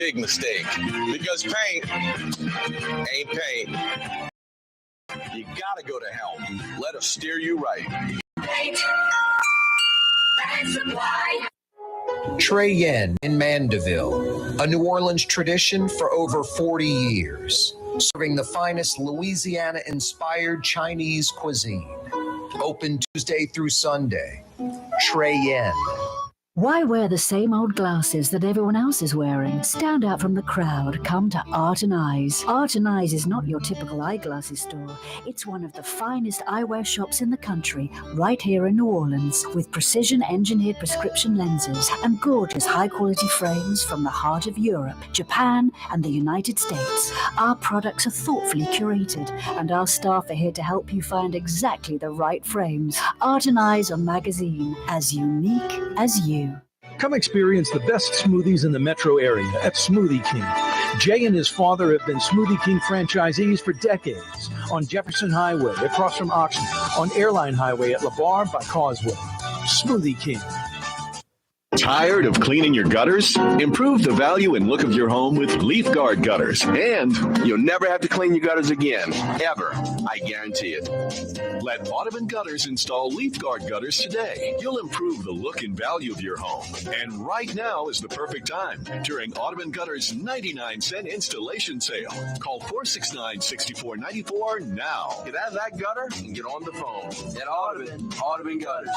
big mistake because paint ain't paint. You gotta go to Helm. Let us steer you right. Paint and supply. Trey Yen in Mandeville, a New Orleans tradition for over 40 years, serving the finest Louisiana-inspired Chinese cuisine. Open Tuesday through Sunday. Trey Yen. Why wear the same old glasses that everyone else is wearing? Stand out from the crowd. Come to Art and Eyes. Art and Eyes is not your typical eyeglasses store. It's one of the finest eyewear shops in the country, right here in New Orleans, with precision-engineered prescription lenses and gorgeous high-quality frames from the heart of Europe, Japan, and the United States. Our products are thoughtfully curated, and our staff are here to help you find exactly the right frames. Art and Eyes on Magazine, as unique as you. Come experience the best smoothies in the metro area at Smoothie King. Jay and his father have been Smoothie King franchisees for decades on Jefferson Highway across from Oxnard, on Airline Highway at LeBar by Causeway. Smoothie King. Tired of cleaning your gutters? Improve the value and look of your home with Leaf Guard gutters. And you'll never have to clean your gutters again, ever. I guarantee it. Let Audubon Gutters install Leaf Guard gutters today. You'll improve the look and value of your home. And right now is the perfect time during Audubon Gutters' 99-cent installation sale. Call 469-6494 now. Get out of that gutter and get on the phone. At Audubon Gutters.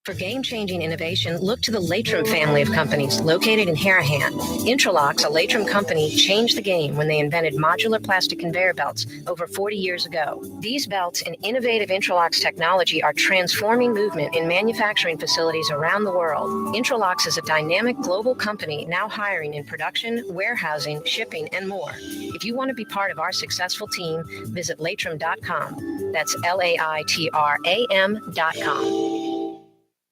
For game-changing innovation, look to the Latrim family of companies located in Harahan. Intralocks, a Latrim company, changed the game when they invented modular plastic conveyor belts over 40 years ago. These belts and innovative Intralocks technology are transforming movement in manufacturing facilities around the world. Intralocks is a dynamic global company now hiring in production, warehousing, shipping, and more. If you want to be part of our successful team, visit Latrim.com. That's LAITRAM.com.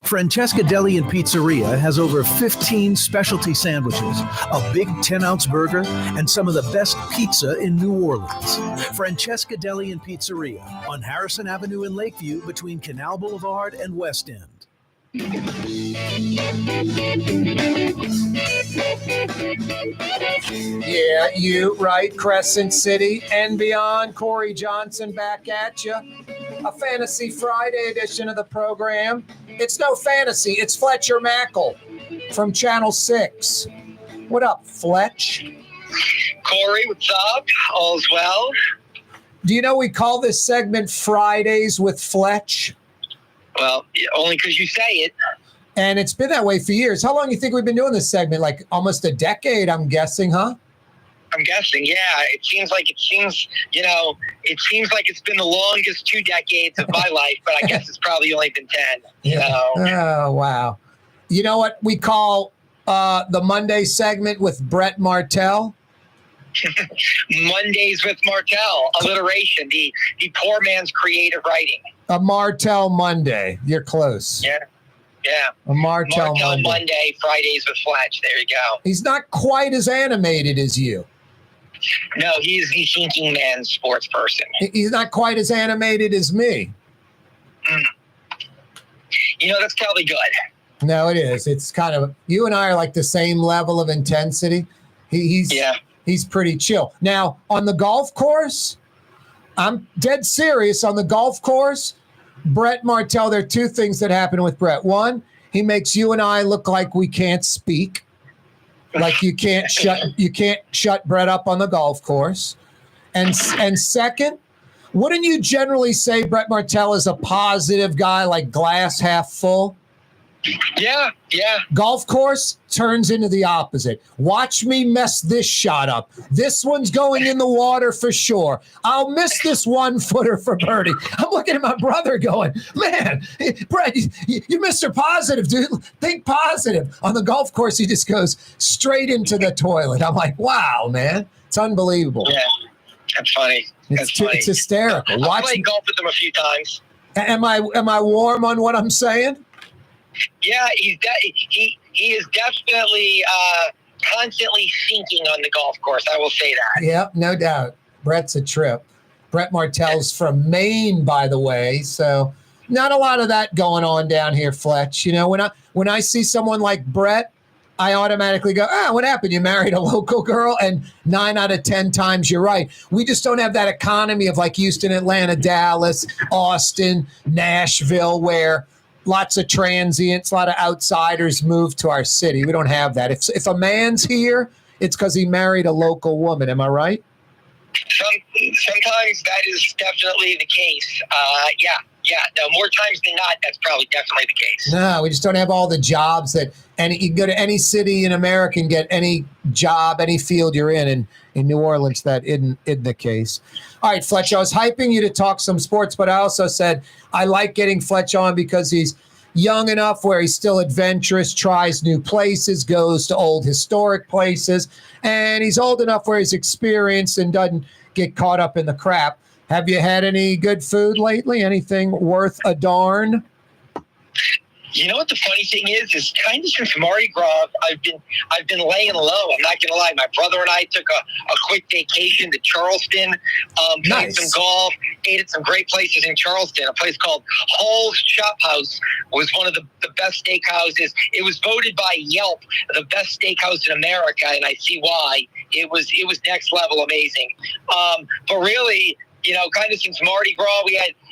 Francesca Deli and Pizzeria has over 15 specialty sandwiches, a big 10-ounce burger, and some of the best pizza in New Orleans. Francesca Deli and Pizzeria on Harrison Avenue in Lakeview between Canal Boulevard and West End. Yeah, you right, Crescent City and beyond. Corey Johnson back at you. A Fantasy Friday edition of the program. It's no fantasy, it's Fletcher Mackle from Channel 6. What up, Fletch? Corey, what's up? All's well. Do you know we call this segment Fridays with Fletch? Well, only because you say it. And it's been that way for years. How long do you think we've been doing this segment? Like almost a decade, I'm guessing, huh? I'm guessing, yeah. It seems like it's been the longest 2 decades of my life, but I guess it's probably only been 10. Oh, wow. You know what we call the Monday segment with Brett Martell? Mondays with Martell, alliteration, the poor man's creative writing. A Martell Monday. You're close. Yeah. A Martell Monday, Fridays with Fletch. There you go. He's not quite as animated as you. No, he's the thinking man's sports person. He's not quite as animated as me. That's probably good. No, it is. It's kind of, you and I are like the same level of intensity. He's pretty chill. Now, on the golf course, I'm dead serious. On the golf course, Brett Martell, there are 2 things that happen with Brett. One, he makes you and I look like we can't speak. Like you can't shut Brett up on the golf course. And second, wouldn't you generally say Brett Martell is a positive guy, like glass half full? Yeah. Golf course turns into the opposite. Watch me mess this shot up. This one's going in the water for sure. I'll miss this 1-footer for birdie. I'm looking at my brother going, man, Brett, you're Mr. Positive, dude. Think positive. On the golf course, he just goes straight into the toilet. I'm like, wow, man. It's unbelievable. Yeah, that's funny. It's hysterical. I've played golf with him a few times. Am I warm on what I'm saying? Yeah, he is definitely constantly thinking on the golf course. I will say that. Yeah, no doubt. Brett's a trip. Brett Martell's from Maine, by the way, so not a lot of that going on down here, Fletch. When I see someone like Brett, I automatically go, what happened? You married a local girl? And 9 out of 10 times you're right. We just don't have that economy of like Houston, Atlanta, Dallas, Austin, Nashville, where lots of transients, a lot of outsiders move to our city. We don't have that. If a man's here, it's because he married a local woman. Am I right? Sometimes that is definitely the case. Yeah. No, more times than not, that's probably definitely the case. No, we just don't have all the jobs that, and you can go to any city in America and get any job, any field you're in New Orleans, that isn't the case. All right, Fletch, I was hyping you to talk some sports, but I also said I like getting Fletch on because he's young enough where he's still adventurous, tries new places, goes to old historic places, and he's old enough where he's experienced and doesn't get caught up in the crap. Have you had any good food lately? Anything worth a darn? You know what the funny thing is kind of since Mardi Gras, I've been laying low. I'm not gonna lie. My brother and I took a quick vacation to Charleston, played some golf, ate at some great places in Charleston. A place called Hall's Chop House was one of the best steakhouses. It was voted by Yelp the best steakhouse in America, and I see why. It was next level amazing. But really, you know, kind of since Mardi Gras,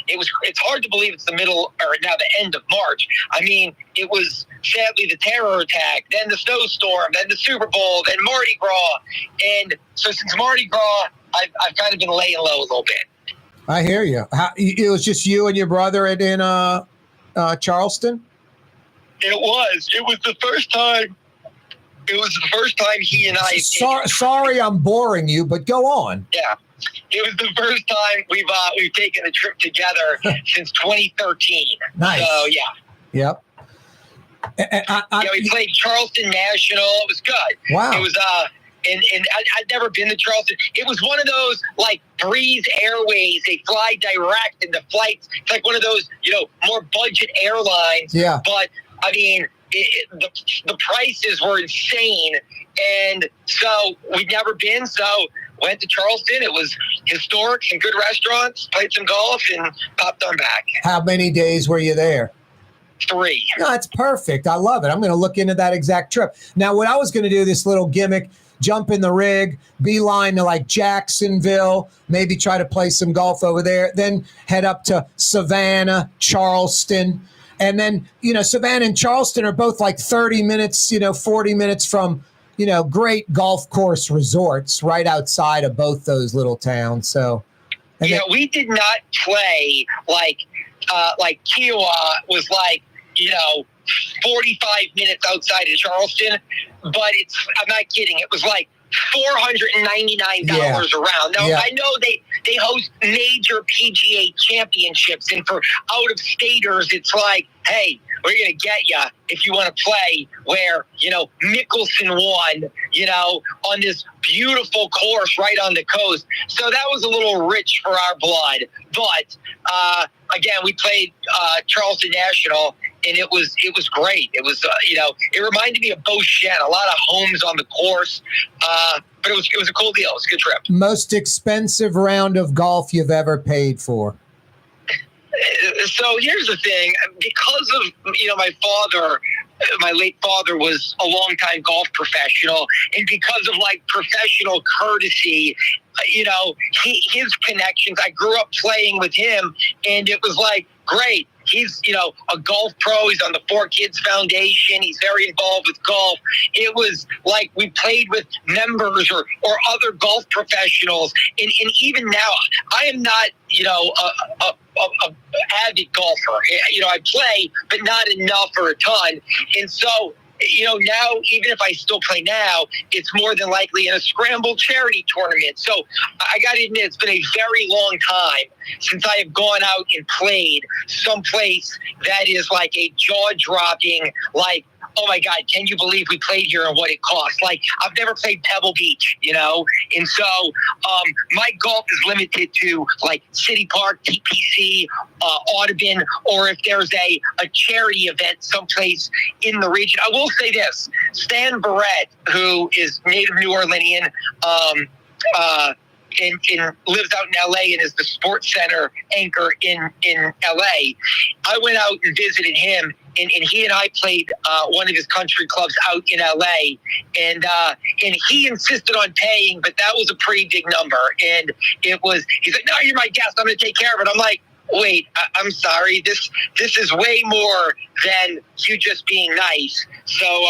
it's hard to believe it's the middle or now the end of March. I mean, it was sadly the terror attack, then the snowstorm, then the Super Bowl, then Mardi Gras. And so since Mardi Gras, I've kind of been laying low a little bit. I hear you. It was just you and your brother in Charleston? It was the first time. It was the first time he and I. Sorry, I'm boring you, but go on. Yeah. It was the first time we've taken a trip together since 2013. Nice. So yeah. Yep. We played Charleston National. It was good. Wow. It was and I'd never been to Charleston. It was one of those like Breeze Airways. They fly direct, and the flights. It's like one of those more budget airlines. Yeah. But I mean, the prices were insane, and so we'd never been. So went to Charleston. It was historic, some good restaurants, played some golf, and popped on back. How many days were you there? 3. No, that's perfect. I love it. I'm going to look into that exact trip. Now, what I was going to do, this little gimmick, jump in the rig, beeline to like Jacksonville, maybe try to play some golf over there, then head up to Savannah, Charleston. And then, Savannah and Charleston are both like 30 minutes, 40 minutes from, great golf course resorts right outside of both those little towns. So, we did not play like Kiowa was like, 45 minutes outside of Charleston, but I'm not kidding. It was like $499 around. Now, I know they host major PGA championships, and for out-of-staters, it's like, hey, we're going to get you if you want to play where, Mickelson won, on this beautiful course right on the coast. So that was a little rich for our blood. But, again, we played Charleston National, and it was great. It was, it reminded me of Beauchene, a lot of homes on the course. But it was a cool deal. It was a good trip. Most expensive round of golf you've ever paid for? So here's the thing. Because of, my late father was a longtime golf professional, and because of like professional courtesy, his connections, I grew up playing with him, and it was like, great. He's, a golf pro. He's on the 4 Kids Foundation. He's very involved with golf. It was like we played with members or other golf professionals. And even now, I am not, a avid golfer. I play, but not enough or a ton. And so, now, even if I still play now, it's more than likely in a scramble charity tournament. So I got to admit, it's been a very long time since I have gone out and played someplace that is like a jaw-dropping, like, oh my God, can you believe we played here and what it cost? Like, I've never played Pebble Beach, And so my golf is limited to like City Park, TPC, Audubon, or if there's a charity event someplace in the region. I will say this, Stan Barrett, who is native New Orleanian, lives out in LA and is the Sports Center anchor in LA. I went out and visited him, and he and I played one of his country clubs out in LA, and he insisted on paying, but that was a pretty big number. And he's like, "No, you're my guest. I'm going to take care of it." I'm like, "Wait, I'm sorry. This is way more than you just being nice." So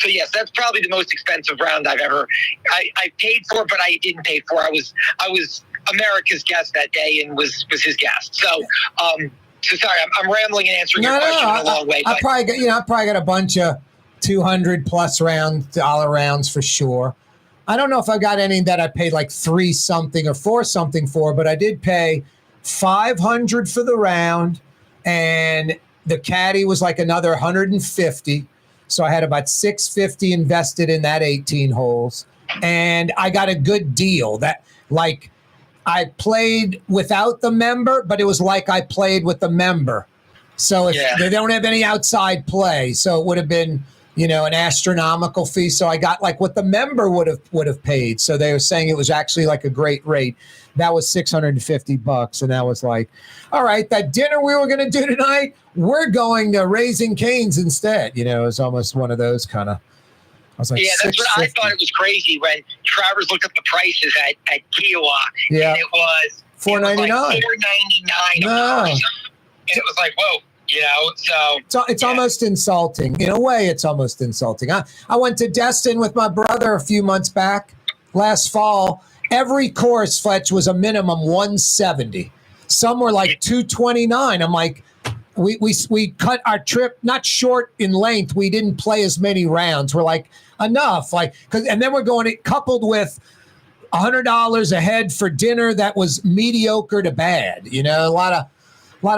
yes, that's probably the most expensive round I paid for, but I didn't pay for. I was America's guest that day and was his guest. So sorry, I'm rambling and answering your question in a long way. I probably got a bunch of $200+ dollar rounds for sure. I don't know if I got any that I paid like $3 something or $4 something for, but I did pay $500 for the round, and the caddy was like another $150. So I had about $650 invested in that 18 holes, and I got a good deal. That like I played without the member, but it was like I played with the member. So if they don't have any outside play, so it would have been an astronomical fee. So I got like what the member would have paid. So they were saying it was actually like a great rate. That was $650, and that was like, all right, that dinner we were going to do tonight, we're going to Raising Cane's instead. It was almost one of those kind of. I was like, that's what I thought. It was crazy when Travers looked up the prices at Kiowa, and it was $4.99. $4.99. No. And it was like, whoa. So it's almost insulting. In a way, it's almost insulting. I went to Destin with my brother a few months back last fall. Every course, Fletch, was a minimum 170. Some were like 229. I'm like, we cut our trip not short in length. We didn't play as many rounds. We're like, enough. And then we're going coupled with $100 a head for dinner that was mediocre to bad. A lot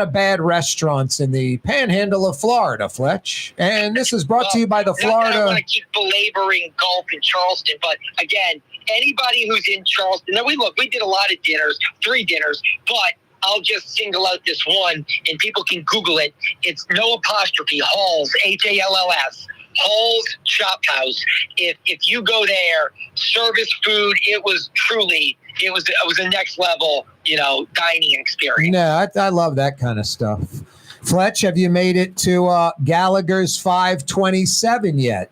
of bad restaurants in the panhandle of Florida, Fletch. And this is brought to you by the Florida. I want to keep belaboring golf in Charleston, but again, anybody who's in Charleston, now we did a lot of dinners, 3 dinners, but I'll just single out this one, and people can Google it. It's no apostrophe, Halls, Halls, Halls Chop House. If you go there, service food, it was a next level, dining experience. No, I love that kind of stuff. Fletch, have you made it to Gallagher's 527 yet?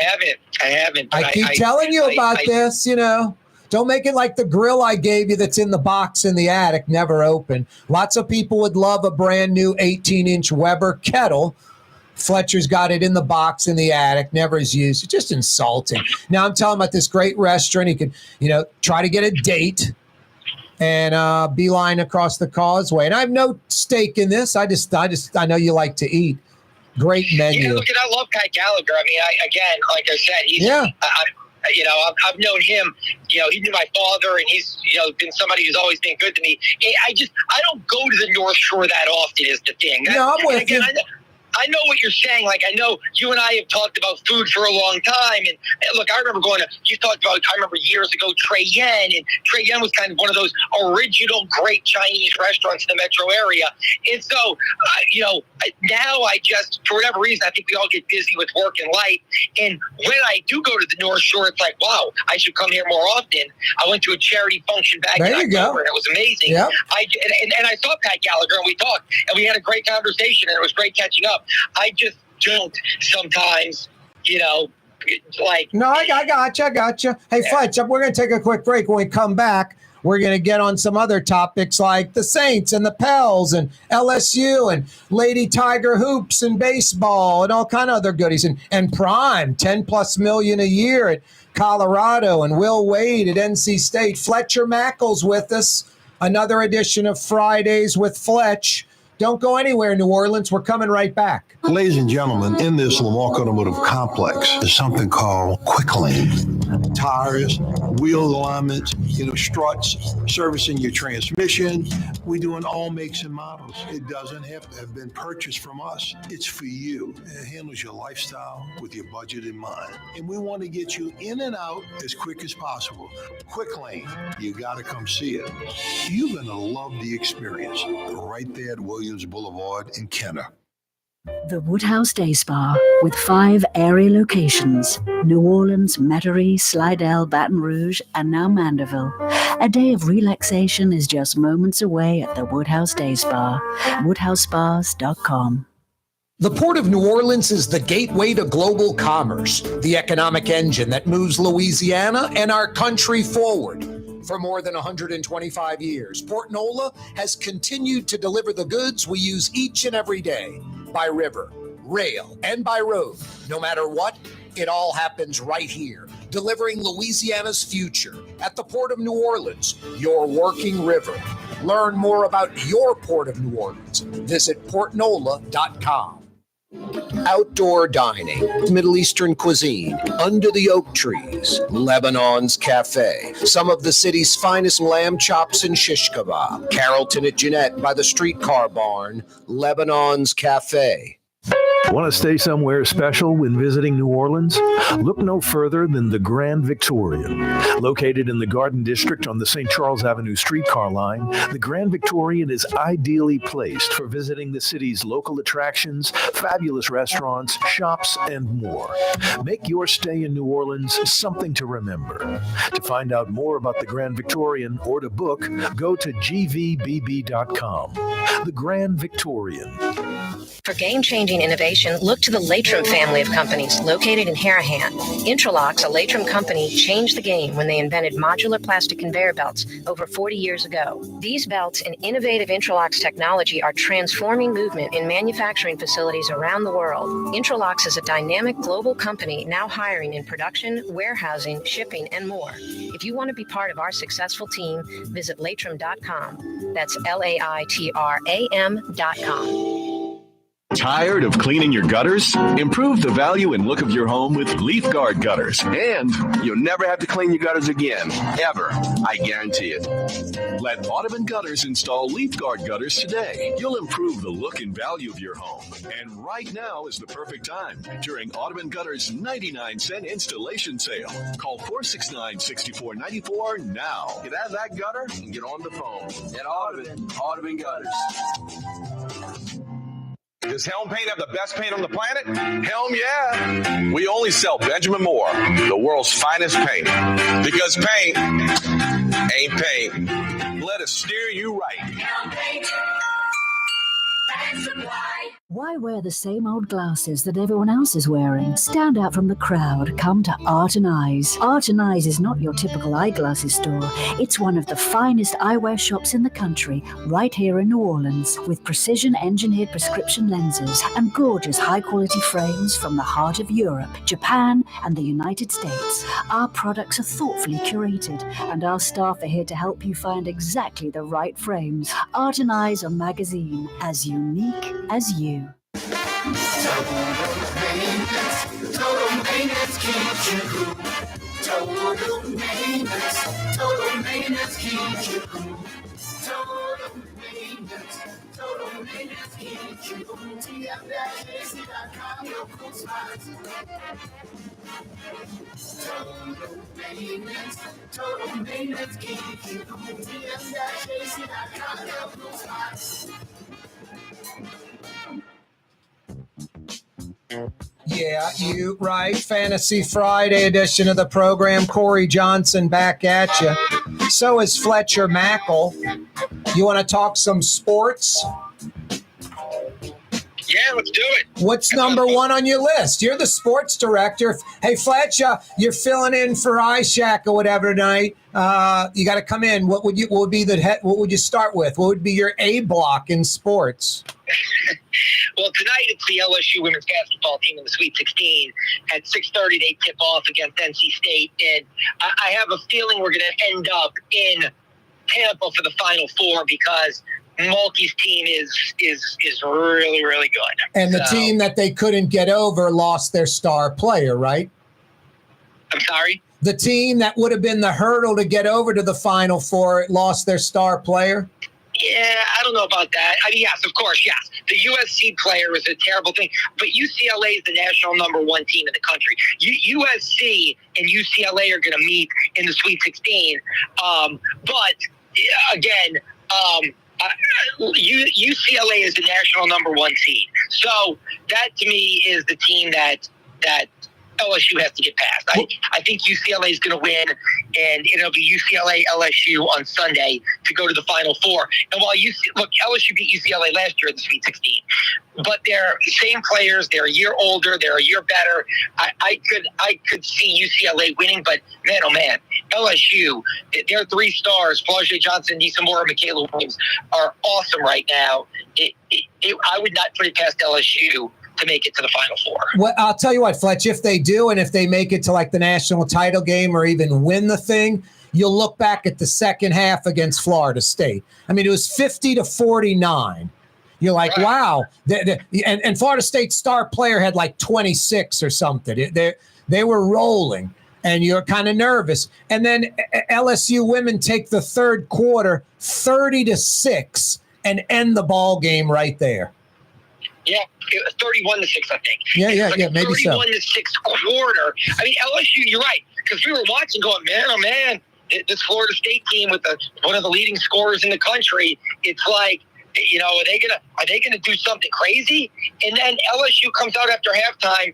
I haven't. I keep telling you about this, Don't make it like the grill I gave you that's in the box in the attic, never open. Lots of people would love a brand new 18-inch Weber kettle. Fletcher's got it in the box in the attic, never is used. It's just insulting. Now I'm telling about this great restaurant. He could, try to get a date and beeline across the causeway. And I have no stake in this. I know you like to eat. Great menu. Yeah, look, I love Pat Gallagher. I mean, like I said, he's I've known him. He knew my father, and he's been somebody who's always been good to me. I don't go to the North Shore that often. Is the thing. No, I'm with you. I know what you're saying. Like, I know you and I have talked about food for a long time. And look, I remember I remember years ago, Trey Yen. And Trey Yen was kind of one of those original great Chinese restaurants in the metro area. And so, now I just, for whatever reason, I think we all get busy with work and life. And when I do go to the North Shore, it's like, wow, I should come here more often. I went to a charity function back in October, and it was amazing. Yep. And I saw Pat Gallagher, and we talked, and we had a great conversation, and it was great catching up. I just don't sometimes, like. No, I gotcha. Hey, Fletch, we're going to take a quick break. When we come back, we're going to get on some other topics like the Saints and the Pels and LSU and Lady Tiger hoops and baseball and all kind of other goodies. And Prime, $10+ million a year at Colorado, and Will Wade at NC State. Fletcher Mackle's with us. Another edition of Fridays with Fletch. Don't go anywhere, New Orleans. We're coming right back. Ladies and gentlemen, in this Lamarck Automotive Complex is something called Quick Lane. Tires, wheel alignments, struts, servicing your transmission. We do in all makes and models. It doesn't have to have been purchased from us. It's for you. It handles your lifestyle with your budget in mind. And we want to get you in and out as quick as possible. Quick Lane, you got to come see it. You're going to love the experience right there at Williams Boulevard in Kenner. The Woodhouse Day Spa, with 5 area locations: New Orleans, Metairie, Slidell, Baton Rouge, and now Mandeville. A day of relaxation is just moments away at the Woodhouse Day Spa. WoodhouseSpas.com. The Port of New Orleans is the gateway to global commerce, the economic engine that moves Louisiana and our country forward. For more than 125 years, Port Nola has continued to deliver the goods we use each and every day, by river, rail, and by road. No matter what, it all happens right here, delivering Louisiana's future at the Port of New Orleans, your working river. Learn more about your Port of New Orleans. Visit portnola.com. Outdoor dining, Middle Eastern cuisine, under the oak trees, Lebanon's Cafe, some of the city's finest lamb chops and shish kebab, Carrollton at Jeanette by the streetcar barn, Lebanon's Cafe. Want to stay somewhere special when visiting New Orleans? Look no further than the Grand Victorian. Located in the Garden District on the St. Charles Avenue streetcar line, the Grand Victorian is ideally placed for visiting the city's local attractions, fabulous restaurants, shops, and more. Make your stay in New Orleans something to remember. To find out more about the Grand Victorian or to book, go to gvbb.com. The Grand Victorian. For game-changing innovation, look to the Latrim family of companies located in Harahan. Interlocks, a Latrim company, changed the game when they invented modular plastic conveyor belts over 40 years ago. These belts and innovative Interlocks technology are transforming movement in manufacturing facilities around the world. Interlocks is a dynamic global company now hiring in production, warehousing, shipping, and more. If you want to be part of our successful team, visit latrim.com. That's LAITRAM.com. Tired of cleaning your gutters? Improve the value and look of your home with Leaf Guard gutters, and you'll never have to clean your gutters again, ever. I guarantee it. Let Audubon Gutters install Leaf Guard gutters today. You'll improve the look and value of your home. And right now is the perfect time during Audubon Gutters' 99-cent installation sale. Call 469-6494 now. Get out of that gutter and get on the phone. At Audubon Gutters. Does Helm Paint have the best paint on the planet? Helm, yeah. We only sell Benjamin Moore, the world's finest paint. Because paint ain't paint. Let us steer you right. Helm Paint. Why wear the same old glasses that everyone else is wearing? Stand out from the crowd. Come to Art and Eyes. Art and Eyes is not your typical eyeglasses store. It's one of the finest eyewear shops in the country, right here in New Orleans, with precision-engineered prescription lenses and gorgeous high-quality frames from the heart of Europe, Japan, and the United States. Our products are thoughtfully curated, and our staff are here to help you find exactly the right frames. Art and Eyes a magazine, as unique as you. Total maintenance keeps you cool. Total maintenance keeps you cool. Total maintenance keeps you cool. TF-AC.com, your cool spots. Total maintenance keeps you cool. TF-AC.com, your cool spots. Yeah, you right. Fantasy Friday edition of the program. Corey Johnson back at you. So is Fletcher Mackel. You want to talk some sports? Yeah, let's do it. What's number one on your list? You're the sports director. Hey, Fletcher, you're filling in for iShack or whatever tonight. You got to come in. What would you start with? What would be your A block in sports? Well, tonight it's the LSU women's basketball team in the Sweet 16. At 6:30, they tip off against NC State, and I have a feeling we're going to end up in Tampa for the Final Four because Mulkey's team is really, really good. And the team that they couldn't get over lost their star player, right? I'm sorry? The team that would have been the hurdle to get over to the Final Four lost their star player? Yeah, I don't know about that. I mean, yes, of course, yes. The USC player was a terrible thing, but UCLA is the national number one team in the country. USC and UCLA are going to meet in the Sweet 16. But, again, UCLA is the national number 1 seed. So that to me is the team that LSU has to get past. I think UCLA is going to win, and it'll be UCLA LSU on Sunday to go to the Final Four. And while LSU beat UCLA last year in the Sweet 16, but they're the same players. They're a year older. They're a year better. I could see UCLA winning, but man, oh man, LSU, their 3 stars, Flau'jae Johnson, Nisa Moore, Michaela Williams, are awesome right now. I would not put it past LSU to make it to the Final Four. Well, I'll tell you what, Fletch, if they do, and if they make it to like the national title game or even win the thing, you'll look back at the second half against Florida State. I mean, it was 50-49. You're like, right. Wow. And Florida State's star player had like 26 or something. They were rolling, and you're kind of nervous. And then LSU women take the third quarter 30-6 and end the ball game right there. Yeah, 31-6, I think. Yeah, maybe so. 31-6 quarter. I mean, LSU, you're right, because we were watching going, man, oh man, this Florida State team with one of the leading scorers in the country, it's like, you know, are they gonna do something crazy? And then LSU comes out after halftime,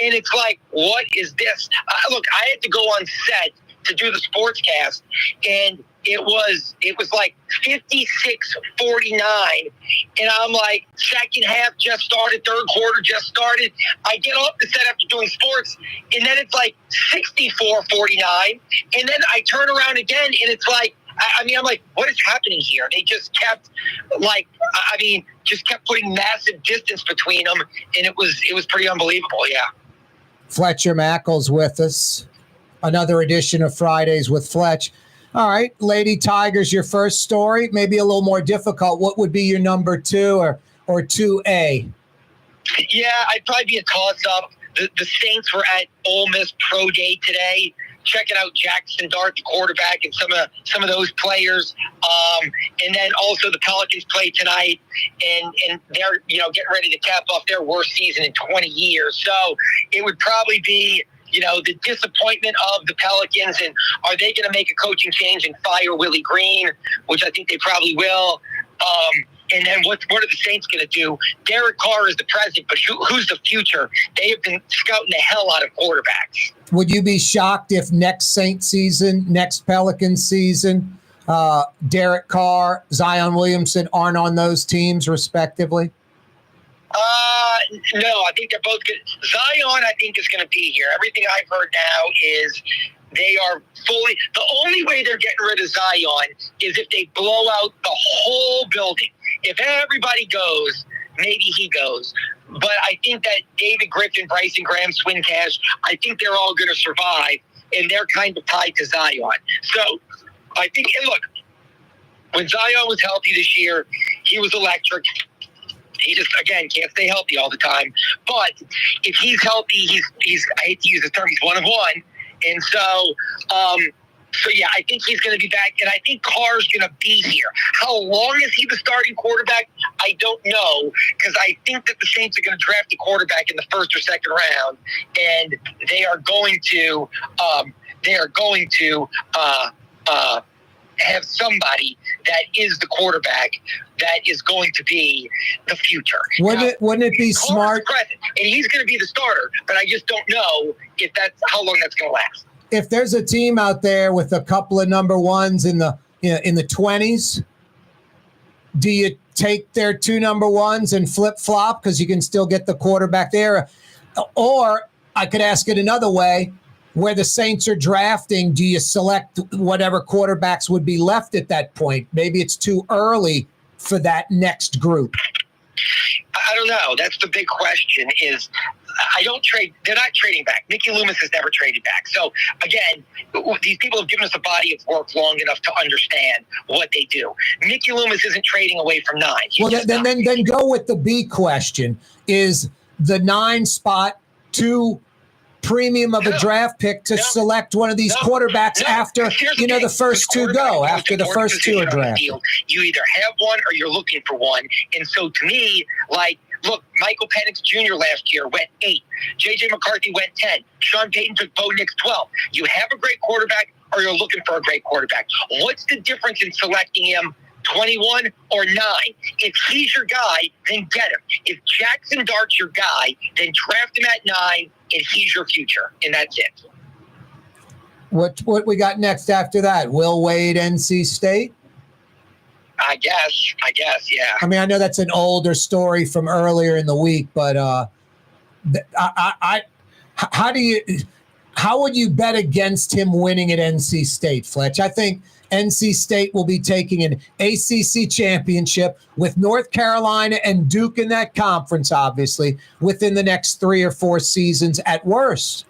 and it's like, what is this? Look, I had to go on set to do the sportscast, and it was like 56-49, and I'm like, second half just started, third quarter just started. I get off the set after doing sports, and then it's like 64-49, and then I turn around again, and it's like, I'm like, what is happening here? They just kept putting massive distance between them, and it was pretty unbelievable. Yeah. Fletcher Mackel's with us. Another edition of Fridays with Fletch. All right, Lady Tigers, your first story, maybe a little more difficult. What would be your number 2 or 2A? Yeah, I'd probably be a toss-up. The Saints were at Ole Miss Pro Day today, checking out Jackson Dart, the quarterback, and some of those players. And then also the Pelicans play tonight, and they're getting ready to cap off their worst season in 20 years. So it would probably be the disappointment of the Pelicans, and are they going to make a coaching change and fire Willie Green, which I think they probably will. And then what are the Saints going to do? Derek Carr is the present, but who's the future? They have been scouting the hell out of quarterbacks. Would you be shocked if next Saints season, next Pelicans season, Derek Carr, Zion Williamson aren't on those teams respectively? No, I think they're both good. Zion, I think, is going to be here. Everything I've heard now is they are fully – the only way they're getting rid of Zion is if they blow out the whole building. If everybody goes, maybe he goes. But I think that David Griffin, Bryson Graham, Swin Cash, I think they're all going to survive, and they're kind of tied to Zion. So I think – and look, when Zion was healthy this year, he was electric. He just, again, can't stay healthy all the time. But if he's healthy, he's I hate to use the term, he's one of one. And so yeah, I think he's going to be back, and I think Carr's going to be here. How long is he the starting quarterback? I don't know, because I think that the Saints are going to draft a quarterback in the first or second round, and they are going to have somebody that is the quarterback that is going to be the future. Wouldn't it be smart? Present, and he's going to be the starter, but I just don't know if that's how long that's going to last. If there's a team out there with a couple of number ones in the 20s, do you take their 2 number ones and flip flop because you can still get the quarterback there? Or I could ask it another way. Where the Saints are drafting, do you select whatever quarterbacks would be left at that point? Maybe it's too early for that next group. I don't know. That's the big question is I don't trade. They're not trading back. Mickey Loomis has never traded back. So, again, these people have given us a body of work long enough to understand what they do. Mickey Loomis isn't trading away from 9. Then go with the B question. Is the 9 spot too premium of a draft pick to select one of these quarterbacks after the first 2 go, after the first 2 are drafted? You either have one or you're looking for one. And so to me, look, Michael Penix Jr. last year went 8. J.J. McCarthy went 10. Sean Payton took Bo Nix 12. You have a great quarterback or you're looking for a great quarterback. What's the difference in selecting him 21 or 9. If he's your guy, then get him. If Jackson Dart's your guy, then draft him at 9, and he's your future, and that's it. What we got next after that? Will Wade, NC State? I guess, yeah. I mean, I know that's an older story from earlier in the week, but how would you bet against him winning at NC State, Fletch? I think NC State will be taking an ACC championship with North Carolina and Duke in that conference, obviously, within the next 3 or 4 seasons at worst.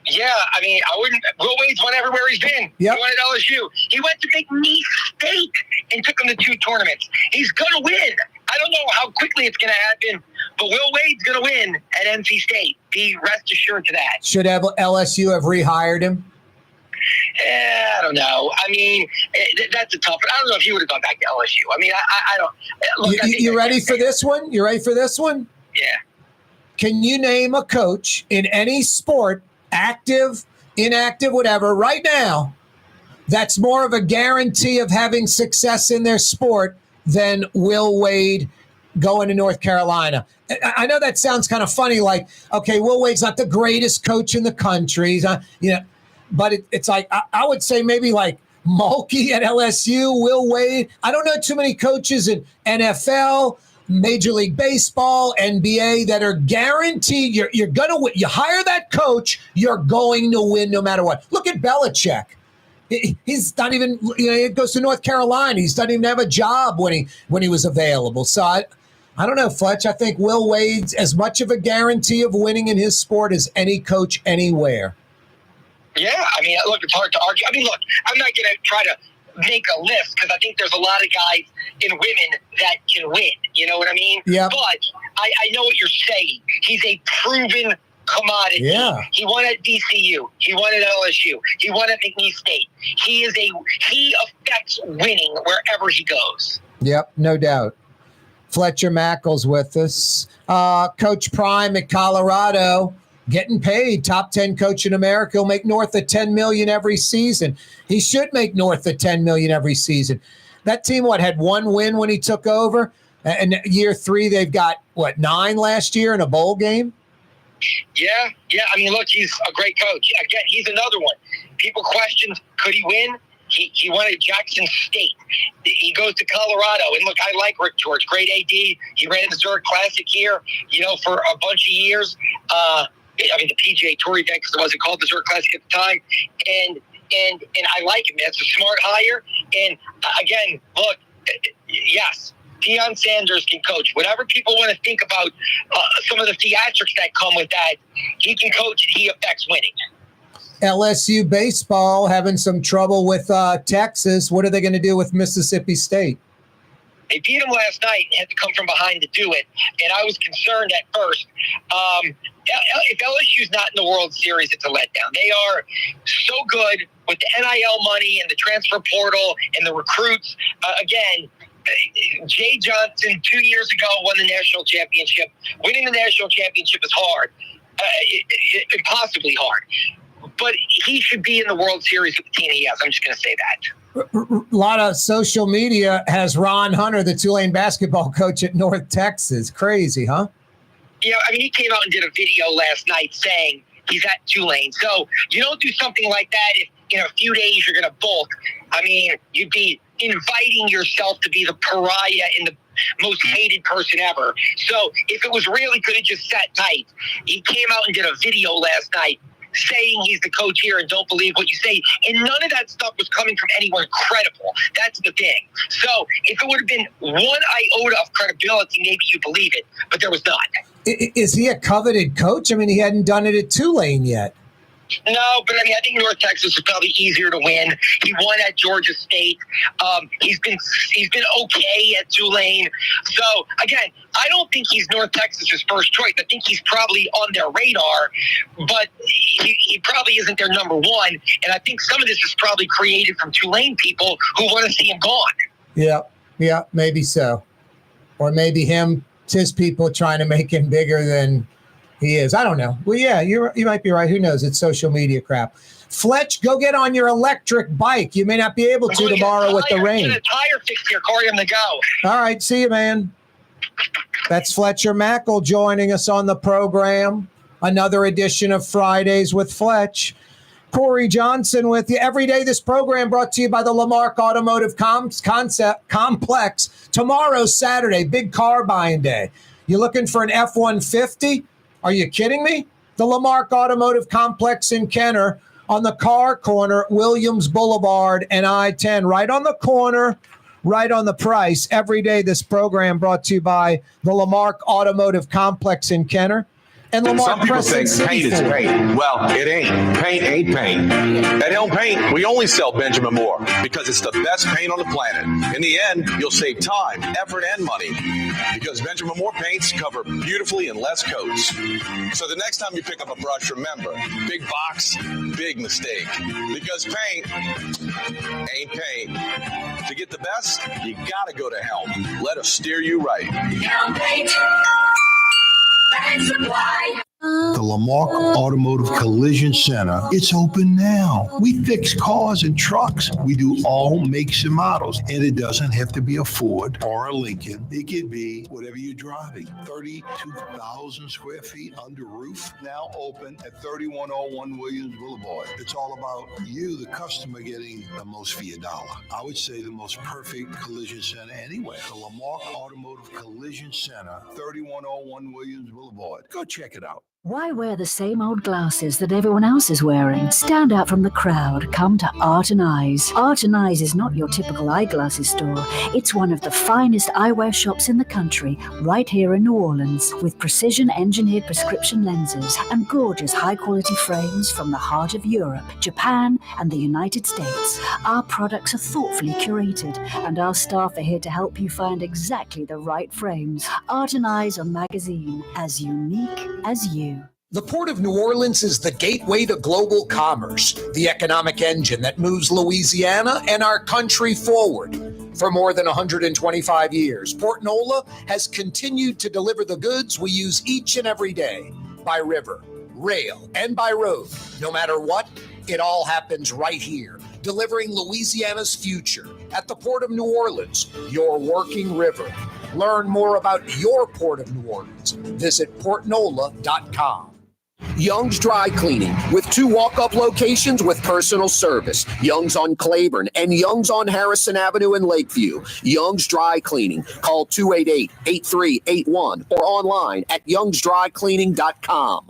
Yeah, I mean, I wouldn't. Will Wade's won everywhere he's been. Yep. He won at LSU. He went to McNeese State and took him to 2 tournaments. He's going to win. I don't know how quickly it's going to happen, but Will Wade's going to win at NC State. Be rest assured to that. Should LSU have rehired him? I don't know. I mean, that's a tough one. I don't know if he would have gone back to LSU. I mean, I don't. Look, you ready for this one? You ready for this one? Yeah. Can you name a coach in any sport, active, inactive, whatever, right now, that's more of a guarantee of having success in their sport than Will Wade going to North Carolina? I know that sounds kind of funny, like, okay, Will Wade's not the greatest coach in the country, but it's like, I would say maybe like Mulkey at LSU, Will Wade. I don't know too many coaches in NFL, Major League Baseball, NBA that are guaranteed you're going to win. You hire that coach, you're going to win no matter what. Look at Belichick. He's not even, he goes to North Carolina. He doesn't even have a job when he was available. So I don't know, Fletch. I think Will Wade's as much of a guarantee of winning in his sport as any coach anywhere. Yeah, I mean, look, it's hard to argue. I mean, look, I'm not going to try to make a list because I think there's a lot of guys in women that can win. You know what I mean? Yeah. But I know what you're saying. He's a proven commodity. Yeah. He won at DCU. He won at LSU. He won at McNeese State. He affects winning wherever he goes. Yep, no doubt. Fletcher Mackel's with us. Coach Prime at Colorado, getting paid, top 10 coach in America. He'll make north of $10 million every season. He should make north of $10 million every season. That team, had 1 win when he took over? And year 3, they've got, 9 last year in a bowl game? Yeah. I mean, look, he's a great coach. Again, he's another one. People question, could he win? He won at Jackson State. He goes to Colorado. And look, I like Rick George. Great AD. He ran the Zurich Classic here, for a bunch of years. I mean, the PGA Tour event, because it wasn't called the Zurich Classic at the time. And I like him. That's a smart hire. And again, look, yes, Deion Sanders can coach. Whatever people want to think about some of the theatrics that come with that, he can coach and he affects winning. LSU baseball having some trouble with Texas. What are they going to do with Mississippi State? They beat them last night and had to come from behind to do it. And I was concerned at first. If LSU's not in the World Series, it's a letdown. They are so good with the NIL money and the transfer portal and the recruits. Again, Jay Johnson 2 years ago won the national championship. Winning the national championship is hard, impossibly hard. But he should be in the World Series with the team he has. I'm just going to say that. A lot of social media has Ron Hunter, the Tulane basketball coach at North Texas. Crazy, huh? Yeah, I mean, he came out and did a video last night saying he's at Tulane. So you don't do something like that if in a few days you're going to bolt. I mean, you'd be inviting yourself to be the pariah and the most hated person ever. So if it was real, he could have just sat tight. He came out and did a video last night saying he's the coach here and don't believe what you say. And none of that stuff was coming from anyone credible. That's the thing. So if it would have been one iota of credibility, maybe you believe it, but there was none. Is he a coveted coach? I mean, he hadn't done it at Tulane yet. No, but I mean, I think North Texas is probably easier to win. He won at Georgia State. He's been okay at Tulane. So again, I don't think he's North Texas's first choice. I think he's probably on their radar, but he probably isn't their number one. And I think some of this is probably created from Tulane people who want to see him gone. Yeah, maybe so, or maybe his people trying to make him bigger than He is. I don't know. Well, yeah, you might be right. Who knows? It's social media crap. Fletch, go get on your electric bike. You may not be able to tomorrow with the rain. Get a tire fixed here, Corey. I'm to go. All right. See you, man. That's Fletcher Mackle joining us on the program. Another edition of Fridays with Fletch. Corey Johnson with you. Every day, this program brought to you by the Lamarck Automotive Complex. Tomorrow's Saturday, big car buying day. You looking for an F-150? Are you kidding me? The Lamarck Automotive Complex in Kenner on the car corner, Williams Boulevard and I-10. Right on the corner, right on the price. Every day, this program brought to you by the Lamarck Automotive Complex in Kenner. And some people think paint is paint. Well, it ain't. Paint ain't paint. At Helm Paint, we only sell Benjamin Moore because it's the best paint on the planet. In the end, you'll save time, effort, and money because Benjamin Moore paints cover beautifully in less coats. So the next time you pick up a brush, remember, big box, big mistake. Because paint ain't paint. To get the best, you gotta go to Helm. Let us steer you right. Helm Paint. The Lamarck Automotive Collision Center, it's open now. We fix cars and trucks. We do all makes and models. And it doesn't have to be a Ford or a Lincoln. It could be whatever you're driving. 32,000 square feet under roof, now open at 3101 Williams Boulevard. It's all about you, the customer, getting the most for your dollar. I would say the most perfect collision center anywhere. The Lamarck Automotive Collision Center, 3101 Williams Boulevard. Go check it out. Why wear the same old glasses that everyone else is wearing? Stand out from the crowd. Come to Art and Eyes. Art and Eyes is not your typical eyeglasses store. It's one of the finest eyewear shops in the country, right here in New Orleans, with precision-engineered prescription lenses and gorgeous high-quality frames from the heart of Europe, Japan, and the United States. Our products are thoughtfully curated, and our staff are here to help you find exactly the right frames. Art and Eyes on magazine, as unique as you. The Port of New Orleans is the gateway to global commerce, the economic engine that moves Louisiana and our country forward. For more than 125 years, Port Nola has continued to deliver the goods we use each and every day, by river, rail, and by road. No matter what, it all happens right here, delivering Louisiana's future at the Port of New Orleans, your working river. Learn more about your Port of New Orleans. Visit portnola.com. Young's Dry Cleaning, with 2 walk-up locations with personal service. Young's on Claiborne and Young's on Harrison Avenue in Lakeview. Young's Dry Cleaning. Call 288-8381 or online at youngsdrycleaning.com.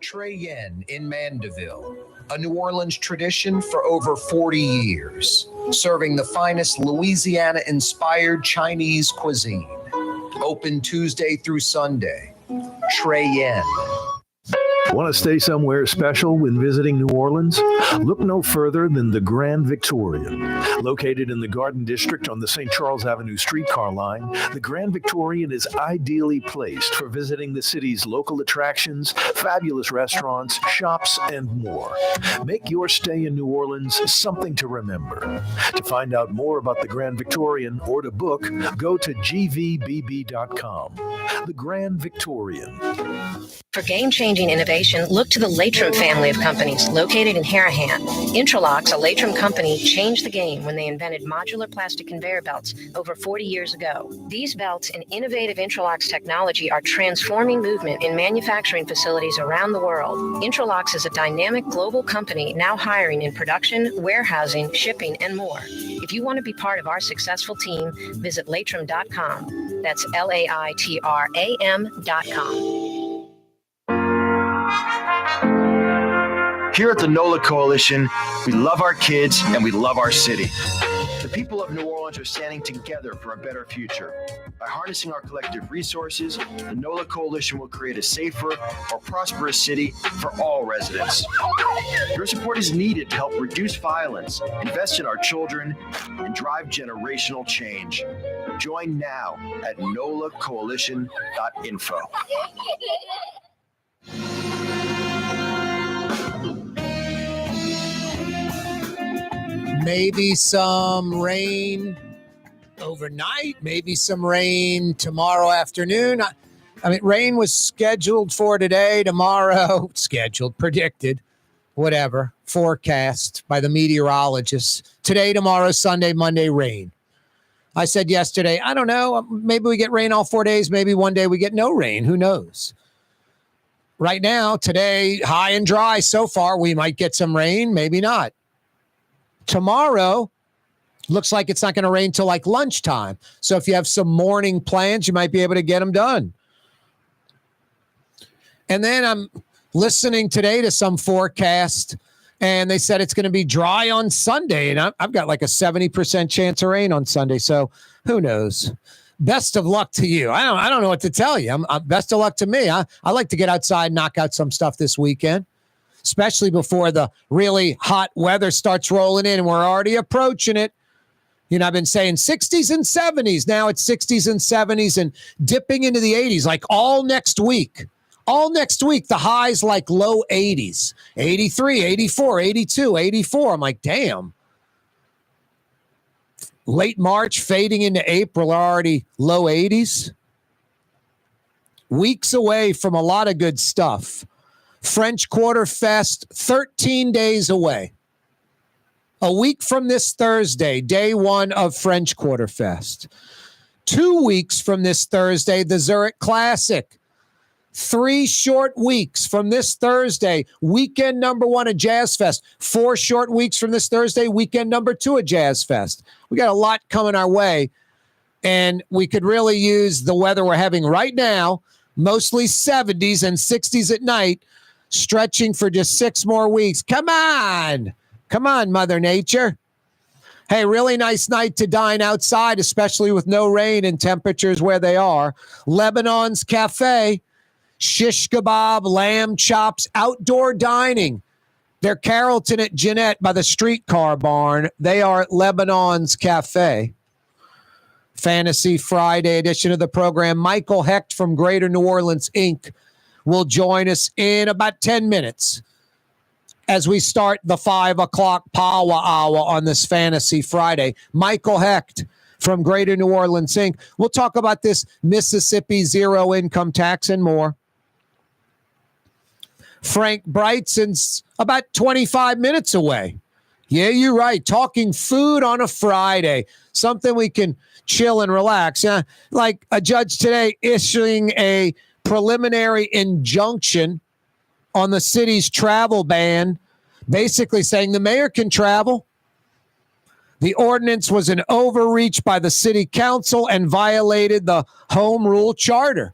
Trey Yen in Mandeville, a New Orleans tradition for over 40 years, serving the finest Louisiana-inspired Chinese cuisine. Open Tuesday through Sunday. Trey Yen. Want to stay somewhere special when visiting New Orleans? Look no further than the Grand Victorian. Located in the Garden District on the St. Charles Avenue streetcar line, the Grand Victorian is ideally placed for visiting the city's local attractions, fabulous restaurants, shops, and more. Make your stay in New Orleans something to remember. To find out more about the Grand Victorian or to book, go to gvbb.com. The Grand Victorian. For game-changing innovation, look to the Latrim family of companies located in Harahan. Intralocks, a Latrim company, changed the game when they invented modular plastic conveyor belts over 40 years ago. These belts and innovative Intralocks technology are transforming movement in manufacturing facilities around the world. Intralocks is a dynamic global company now hiring in production, warehousing, shipping, and more. If you want to be part of our successful team, visit latrim.com. That's LAITRAM.com. Here at the NOLA Coalition, we love our kids and we love our city. The people of New Orleans are standing together for a better future. By harnessing our collective resources, the NOLA Coalition will create a safer, more prosperous city for all residents. Your support is needed to help reduce violence, invest in our children, and drive generational change. Join now at nolacoalition.info. Maybe some rain overnight, maybe some rain tomorrow afternoon. I mean, rain was scheduled for today, tomorrow, predicted, whatever, forecast by the meteorologists. Today, tomorrow, Sunday, Monday, rain. I said yesterday, I don't know, maybe we get rain all 4 days. Maybe one day we get no rain. Who knows? Right now, today, high and dry so far. We might get some rain, maybe not. Tomorrow, looks like it's not going to rain till like lunchtime. So if you have some morning plans, you might be able to get them done. And then I'm listening today to some forecast, and they said it's going to be dry on Sunday. And I've got like a 70% chance of rain on Sunday. So who knows? Best of luck to you. I don't know what to tell you. Best of luck to me. I like to get outside, knock out some stuff this weekend, especially before the really hot weather starts rolling in. And we're already approaching it. You know, I've been saying 60s and 70s. Now it's 60s and 70s and dipping into the 80s like all next week. All next week, the highs like low 80s, 83, 84, 82, 84. I'm like, damn. Late March, fading into April, already low 80s. Weeks away from a lot of good stuff. French Quarter Fest, 13 days away. A week from this Thursday, day one of French Quarter Fest. 2 weeks from this Thursday, the Zurich Classic. 3 short weeks from this Thursday, weekend number 1 at Jazz Fest. 4 short weeks from this Thursday, weekend number 2 at Jazz Fest. We got a lot coming our way, and we could really use the weather we're having right now, mostly 70s and 60s at night, stretching for just 6 more weeks. Come on, Mother Nature. Hey, really nice night to dine outside, especially with no rain and temperatures where they are. Lebanon's Cafe. Shish kebab, lamb chops, outdoor dining. They're Carrollton at Jeanette by the streetcar barn. They are at Lebanon's Cafe. Fantasy Friday edition of the program. Michael Hecht from Greater New Orleans, Inc. will join us in about 10 minutes as we start the 5 o'clock Power Hour on this Fantasy Friday. Michael Hecht from Greater New Orleans, Inc. We'll talk about this Mississippi zero income tax and more. Frank Brightson's about 25 minutes away. Yeah, you're right. Talking food on a Friday. Something we can chill and relax. Like a judge today issuing a preliminary injunction on the city's travel ban, basically saying the mayor can travel. The ordinance was an overreach by the city council and violated the home rule charter.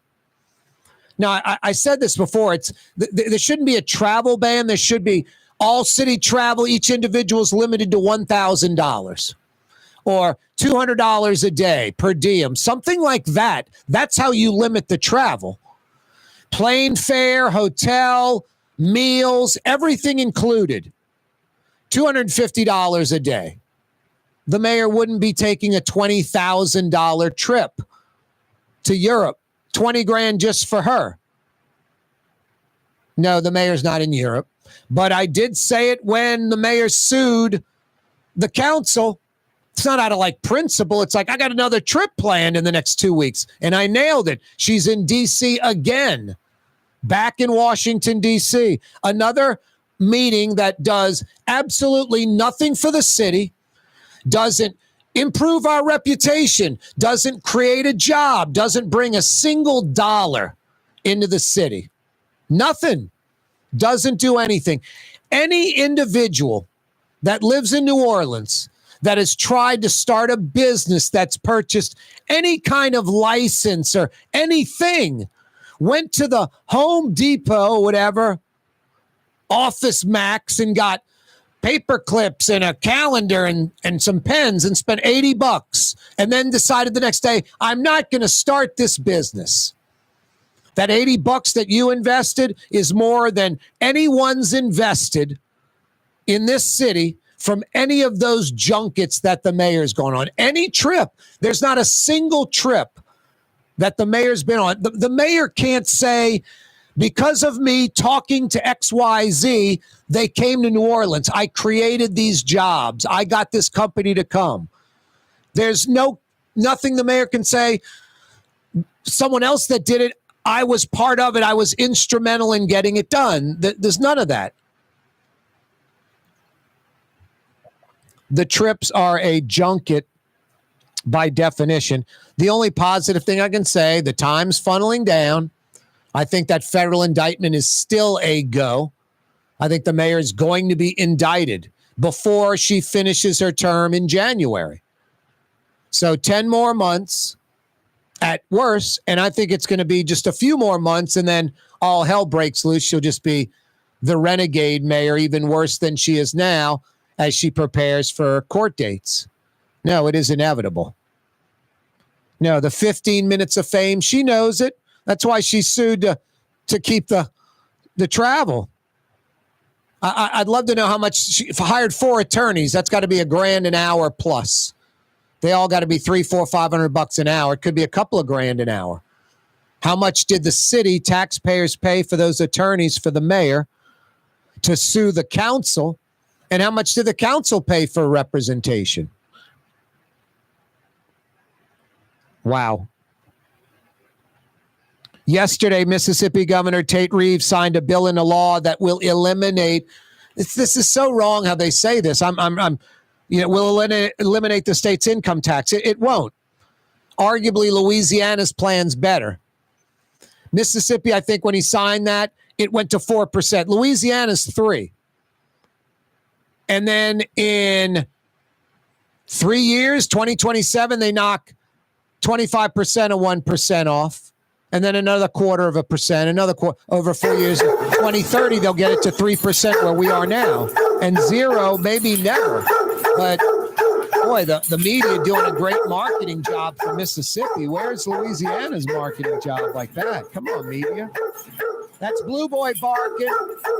Now, I said this before. There shouldn't be a travel ban. There should be all city travel. Each individual is limited to $1,000 or $200 a day per diem, something like that. That's how you limit the travel. Plane fare, hotel, meals, everything included. $250 a day. The mayor wouldn't be taking a $20,000 trip to Europe. 20 grand just for her. No, the mayor's not in Europe. But I did say it when the mayor sued the council. It's not out of like principle. It's like, I got another trip planned in the next 2 weeks. And I nailed it. She's in D.C. again. Back in Washington, D.C. Another meeting that does absolutely nothing for the city, doesn't improve our reputation, doesn't create a job, doesn't bring a single dollar into the city. Nothing. Doesn't do anything. Any individual that lives in New Orleans that has tried to start a business that's purchased any kind of license or anything, went to the Home Depot, whatever, Office Max, and got paper clips and a calendar and some pens and spent $80 and then decided the next day, I'm not going to start this business. That $80 that you invested is more than anyone's invested in this city from any of those junkets that the mayor's going on. Any trip. There's not a single trip that the mayor's been on. The mayor can't say, because of me talking to XYZ, they came to New Orleans. I created these jobs. I got this company to come. There's nothing the mayor can say. Someone else that did it, I was part of it. I was instrumental in getting it done. There's none of that. The trips are a junket by definition. The only positive thing I can say, the time's funneling down. I think that federal indictment is still a go. I think the mayor is going to be indicted before she finishes her term in January. So 10 more months at worst, and I think it's going to be just a few more months, and then all hell breaks loose. She'll just be the renegade mayor, even worse than she is now, as she prepares for court dates. No, it is inevitable. No, the 15 minutes of fame, she knows it. That's why she sued to keep the travel. I'd love to know how much she hired 4 attorneys. That's got to be $1,000 an hour plus. They all got to be $300, $400, $500 an hour. It could be a couple of grand an hour. How much did the city taxpayers pay for those attorneys for the mayor to sue the council? And how much did the council pay for representation? Wow. Yesterday, Mississippi Governor Tate Reeves signed a bill into law that will eliminate. This is so wrong how they say this. Will eliminate the state's income tax. It won't. Arguably, Louisiana's plan's better. Mississippi, I think when he signed that, it went to 4%. Louisiana's 3%. And then in 3 years, 2027, they knock 25% of 1% off. And then another 0.25%, another quarter over 4 years. 2030, they'll get it to 3% where we are now. And 0, maybe never. But boy, the media doing a great marketing job for Mississippi. Where's Louisiana's marketing job like that? Come on, media. That's Blue Boy barking,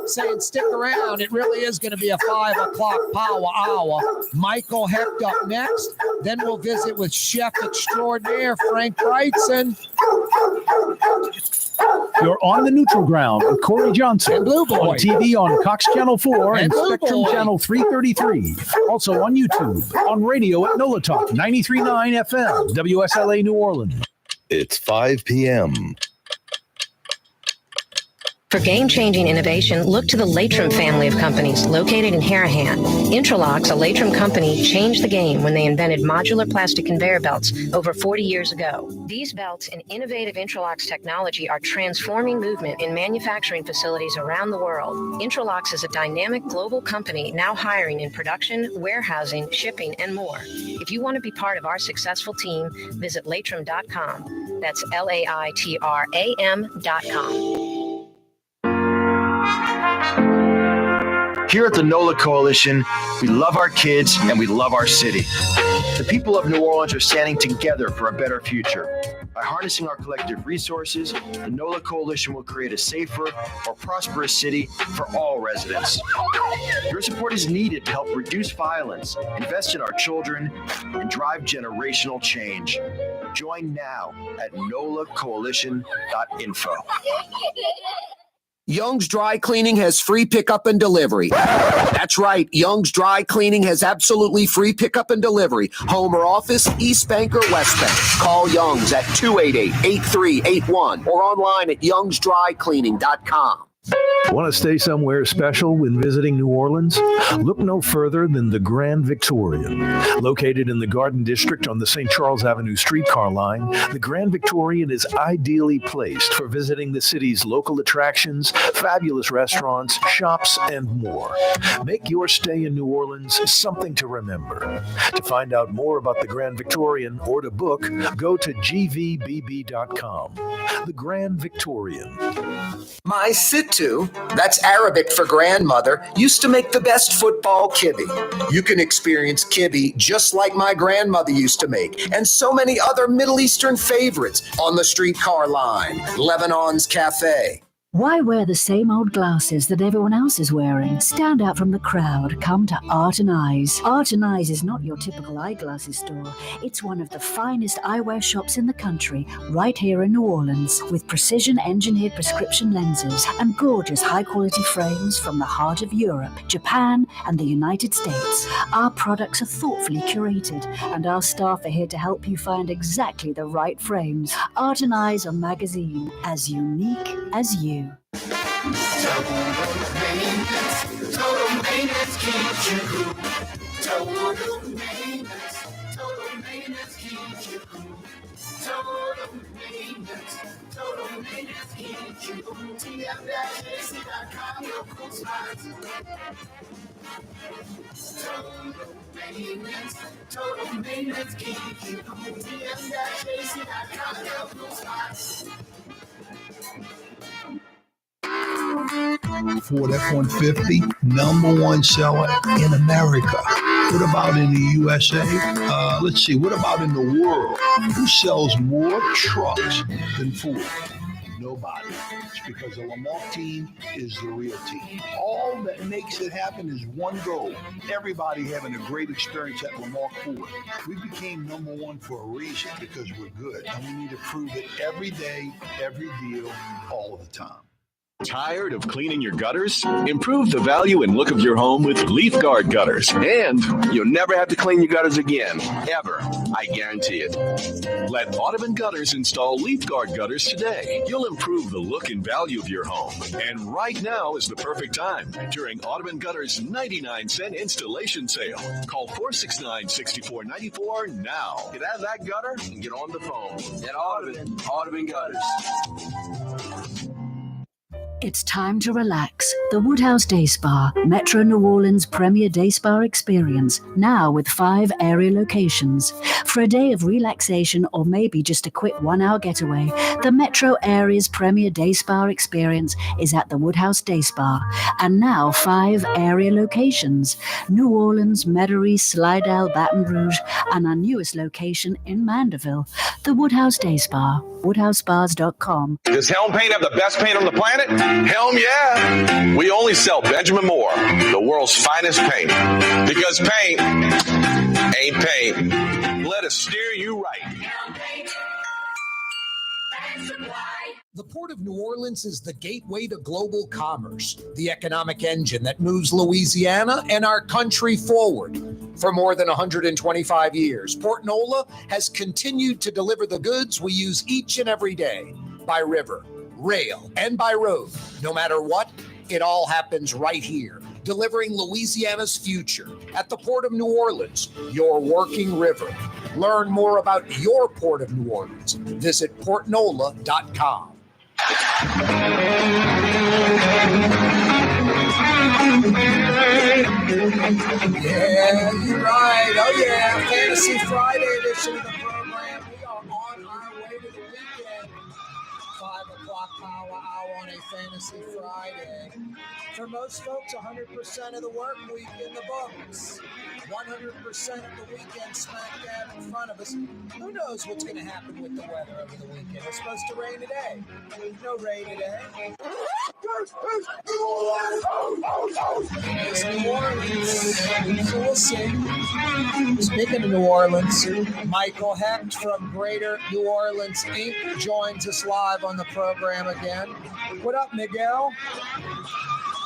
saying stick around. It really is going to be a 5 o'clock power hour. Michael Hecht up next. Then we'll visit with chef extraordinaire Frank Brightson. You're on the neutral ground with Corey Johnson. And Blue Boy. On TV on Cox Channel 4 and Blue Spectrum Boy. Channel 333. Also on YouTube. On radio at NOLA Talk 93.9 FM. WSLA New Orleans. It's 5 p.m. For game-changing innovation, look to the Latrim family of companies located in Harahan. Intralocks, a Latrim company, changed the game when they invented modular plastic conveyor belts over 40 years ago. These belts and innovative Intralocks technology are transforming movement in manufacturing facilities around the world. Intralocks is a dynamic global company now hiring in production, warehousing, shipping, and more. If you want to be part of our successful team, visit Latrim.com. That's LAITRAM.com. Here at the NOLA Coalition, we love our kids and we love our city. The people of New Orleans are standing together for a better future. By harnessing our collective resources, the NOLA Coalition will create a safer, more prosperous city for all residents. Your support is needed to help reduce violence, invest in our children, and drive generational change. Join now at nolacoalition.info. Young's Dry Cleaning has free pickup and delivery. That's right. Young's Dry Cleaning has absolutely free pickup and delivery. Home or office, East Bank or West Bank. Call Young's at 288-8381 or online at youngsdrycleaning.com. Want to stay somewhere special when visiting New Orleans? Look no further than the Grand Victorian. Located in the Garden District on the St. Charles Avenue streetcar line, the Grand Victorian is ideally placed for visiting the city's local attractions, fabulous restaurants, shops, and more. Make your stay in New Orleans something to remember. To find out more about the Grand Victorian or to book, go to gvbb.com. The Grand Victorian. My Sittu, that's Arabic for grandmother, used to make the best football kibbe. You can experience kibbe just like my grandmother used to make, and so many other Middle Eastern favorites on the streetcar line, Lebanon's Cafe, Why wear the same old glasses that everyone else is wearing? Stand out from the crowd. Come to Art and Eyes. Art and Eyes is not your typical eyeglasses store. It's one of the finest eyewear shops in the country, right here in New Orleans, with precision-engineered prescription lenses and gorgeous high-quality frames from the heart of Europe, Japan, and the United States. Our products are thoughtfully curated, and our staff are here to help you find exactly the right frames. Art and Eyes on magazine, as unique as you. Total maintenance keeps you cool. Total maintenance keeps you cool. Total maintenance keeps you cool. TM-AC.com, your cool spots. Total maintenance keeps you cool. TM-AC.com, your cool spots. Ford F-150, #1 seller in America. What about in the USA? Let's see, what about in the world? Who sells more trucks than Ford? Nobody. It's because the Lamar team is the real team. All that makes it happen is one goal. Everybody having a great experience at Lamar Ford. We became #1 for a reason, because we're good. And we need to prove it every day, every deal, all the time. Tired of cleaning your gutters? Improve the value and look of your home with Leaf Guard gutters. And you'll never have to clean your gutters again, ever. I guarantee it. Let Audubon Gutters install Leaf Guard gutters today. You'll improve the look and value of your home. And right now is the perfect time during Audubon Gutters' 99-cent installation sale. Call 469-6494 now. Get out of that gutter and get on the phone. Get Audubon Gutters. It's time to relax. The Woodhouse Day Spa, Metro New Orleans' premier day spa experience, now with 5 area locations. For a day of relaxation or maybe just a quick 1-hour getaway, the Metro area's premier day spa experience is at the Woodhouse Day Spa. And now 5 area locations: New Orleans, Metairie, Slidell, Baton Rouge, and our newest location in Mandeville. The Woodhouse Day Spa, woodhousespas.com. Does Helm Paint have the best paint on the planet? Helm, yeah. We only sell Benjamin Moore, the world's finest paint. Because paint ain't paint. Let us steer you right. The Port of New Orleans is the gateway to global commerce, the economic engine that moves Louisiana and our country forward. For more than 125 years, Port Nola has continued to deliver the goods we use each and every day, by river, rail, and by road. No matter what, it all happens right here, delivering Louisiana's future at the Port of New Orleans, your working river. Learn more about your Port of New Orleans. Visit portnola.com. Yeah, you're right. Oh, yeah. Fantasy Friday edition of the program. We are on our way to the weekend. 5 o'clock power hour on a Fantasy Friday. For most folks, 100% of the work week in the books. 100% of the weekend smack dab in front of us. Who knows what's going to happen with the weather over the weekend? It's supposed to rain today. No rain today. It's New Orleans, so we'll see. Speaking of New Orleans, Michael Hecht from Greater New Orleans Inc. joins us live on the program again. What up, Miguel?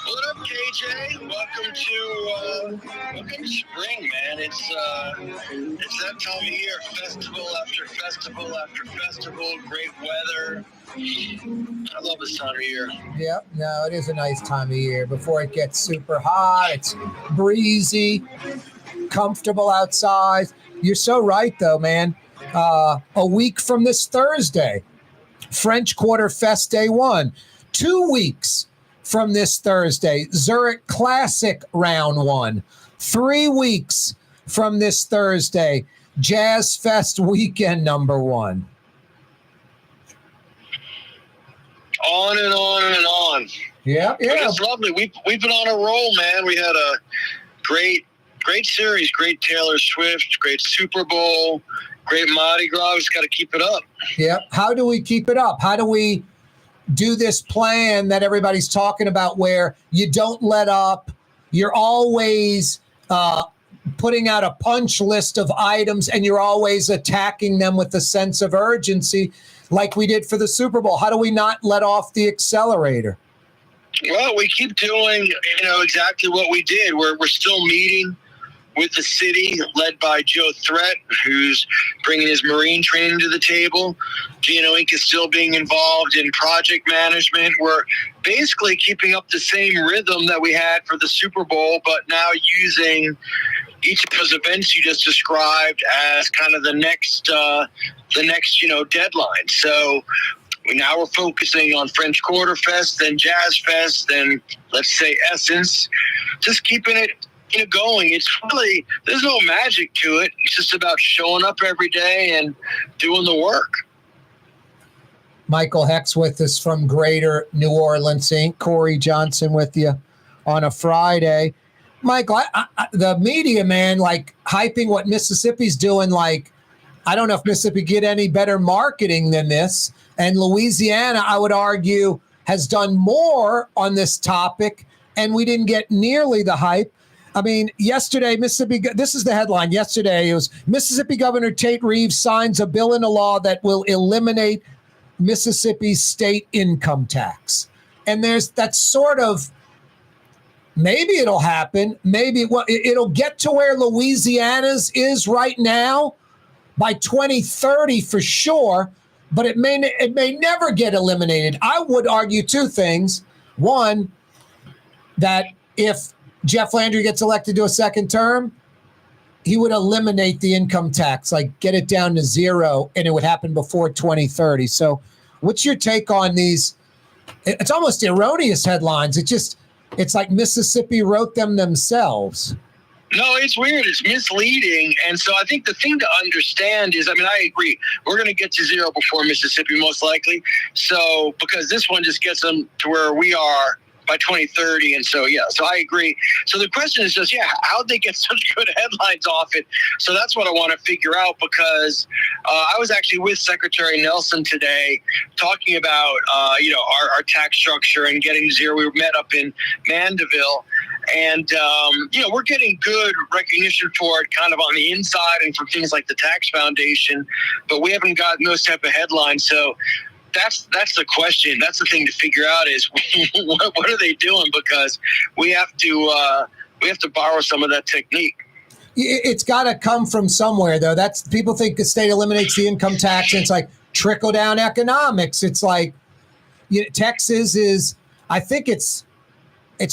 What up, KJ? Welcome to spring, man. It's that time of year. Festival after festival after festival. Great weather. I love this time of year. Yeah, no, it is a nice time of year. Before it gets super hot, it's breezy, comfortable outside. You're so right, though, man. A week from this Thursday, French Quarter Fest Day 1. 2 weeks from this Thursday, Zurich Classic Round 1. 3 weeks from this Thursday, Jazz Fest Weekend #1. On and on and on. Yeah. But it's lovely. We've been on a roll, man. We had a great series, great Taylor Swift, great Super Bowl, great Mardi Gras. We just got to keep it up. Yeah. How do we keep it up? How do we do this plan that everybody's talking about where you don't let up. You're always putting out a punch list of items and you're always attacking them with a sense of urgency like we did for the Super Bowl. How do we not let off the accelerator? Well, we keep doing, exactly what we did. We're still meeting with the city, led by Joe Threat, who's bringing his Marine training to the table. Gino Inc. is still being involved in project management. We're basically keeping up the same rhythm that we had for the Super Bowl, but now using each of those events you just described as kind of the next deadline. So now we're focusing on French Quarter Fest, then Jazz Fest, then let's say Essence, just keeping it going. It's really, there's no magic to it. It's just about showing up every day and doing the work. Michael Hex with us from Greater New Orleans Inc. Corey Johnson with you on a Friday. Michael, the media, man, like hyping what Mississippi's doing, like, I don't know if Mississippi get any better marketing than this. And Louisiana, I would argue, has done more on this topic, and we didn't get nearly the hype. I mean, yesterday, Mississippi, this is the headline. Yesterday, it was Mississippi Governor Tate Reeves signs a bill into law that will eliminate Mississippi's state income tax. And that's sort of, maybe it'll happen. Maybe it'll get to where Louisiana's is right now by 2030 for sure, but it may never get eliminated. I would argue two things. One, that if Jeff Landry gets elected to a second term, he would eliminate the income tax, like get it down to zero, and it would happen before 2030. So what's your take on these? It's almost erroneous headlines. It's like Mississippi wrote them themselves. No, it's weird. It's misleading. And so I think the thing to understand is, I agree. We're going to get to zero before Mississippi, most likely. So because this one just gets them to where we are by 2030. And so, so I agree. So the question is just, how'd they get such good headlines off it? So that's what I want to figure out, because I was actually with Secretary Nelson today talking about, our tax structure and getting zero. We met up in Mandeville. And, we're getting good recognition for it kind of on the inside and from things like the Tax Foundation, but we haven't gotten those type of headlines. So that's the question. That's the thing to figure out is what are they doing? Because we have to borrow some of that technique. It's got to come from somewhere, though. That's people think the state eliminates the income tax, and it's like trickle down economics. It's like Texas is, I think it's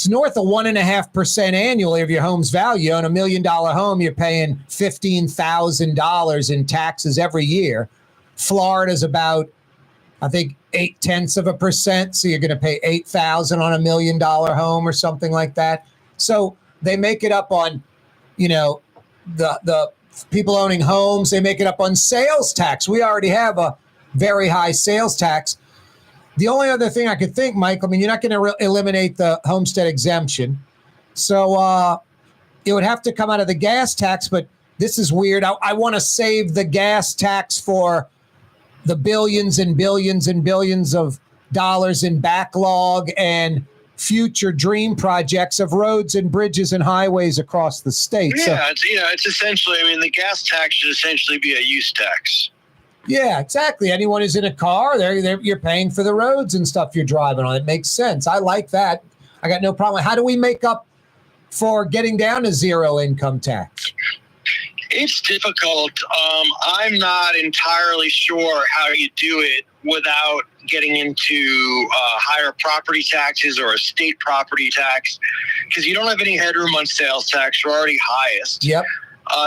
north of 1.5% annually of your home's value. On $1 million home, you're paying $15,000 in taxes every year. Florida's about, I think, 0.8%. So you're going to pay $8,000 on $1 million home or something like that. So they make it up on, the people owning homes. They make it up on sales tax. We already have a very high sales tax. The only other thing I could think, Mike, you're not going to eliminate the homestead exemption. So it would have to come out of the gas tax, but this is weird. I want to save the gas tax for the billions and billions and billions of dollars in backlog and future dream projects of roads and bridges and highways across the state. Yeah, it's essentially, the gas tax should essentially be a use tax. Yeah, exactly. Anyone who's in a car, you're paying for the roads and stuff you're driving on. It makes sense. I like that. I got no problem. How do we make up for getting down to zero income tax? It's difficult. I'm not entirely sure how you do it without getting into higher property taxes or a state property tax, because you don't have any headroom on sales tax. We're already highest. Yep.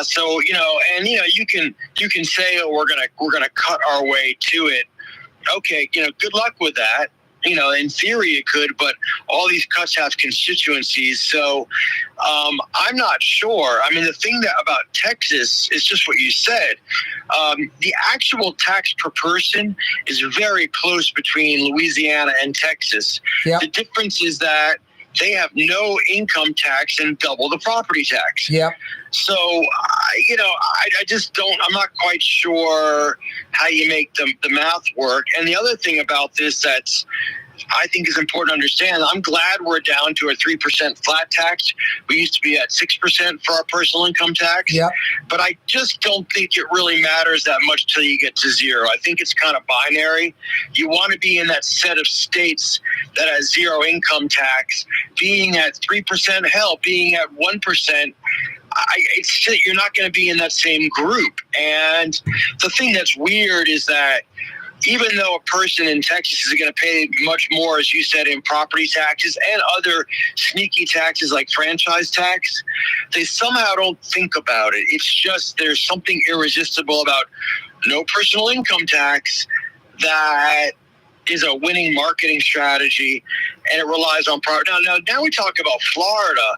So you can say, we're gonna cut our way to it. Okay, good luck with that. In theory it could, but all these cuts have constituencies. So I'm not sure. The thing about Texas is just what you said. The actual tax per person is very close between Louisiana and Texas. Yep. The difference is that they have no income tax and double the property tax. Yep. So, I just I'm not quite sure how you make the math work. And the other thing about this that's I think is important to understand, I'm glad we're down to a 3% flat tax. We used to be at 6% for our personal income tax. Yep. But I just don't think it really matters that much till you get to zero. I think it's kind of binary. You want to be in that set of states that has zero income tax. Being at 3%, hell, being at 1%, you're not going to be in that same group. And the thing that's weird is that even though a person in Texas is going to pay much more, as you said, in property taxes and other sneaky taxes like franchise tax, they somehow don't think about it. It's just there's something irresistible about no personal income tax that is a winning marketing strategy, and it relies on property. Now we talk about Florida,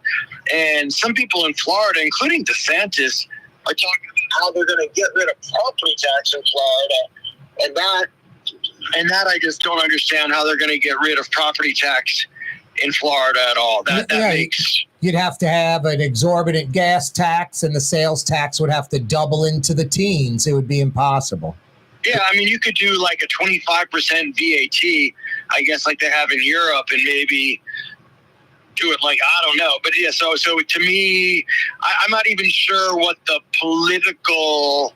and some people in Florida, including DeSantis, are talking about how they're going to get rid of property tax in Florida. And that I just don't understand how they're going to get rid of property tax in Florida at all. That makes... You'd have to have an exorbitant gas tax, and the sales tax would have to double into the teens. It would be impossible. Yeah, I mean, you could do like a 25% VAT, I guess, like they have in Europe, and maybe do it like, I don't know. But yeah, so to me, I'm not even sure what the political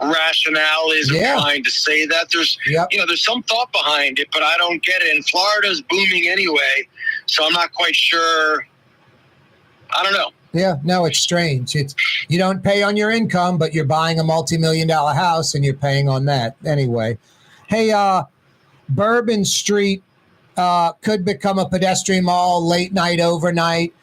rationale is of trying to say that. There's there's some thought behind it, but I don't get it. And Florida's booming anyway, so I'm not quite sure. I don't know. Yeah, no, it's strange. You don't pay on your income, but you're buying a multi-million-dollar house and you're paying on that anyway. Hey, Bourbon Street could become a pedestrian mall late night, overnight.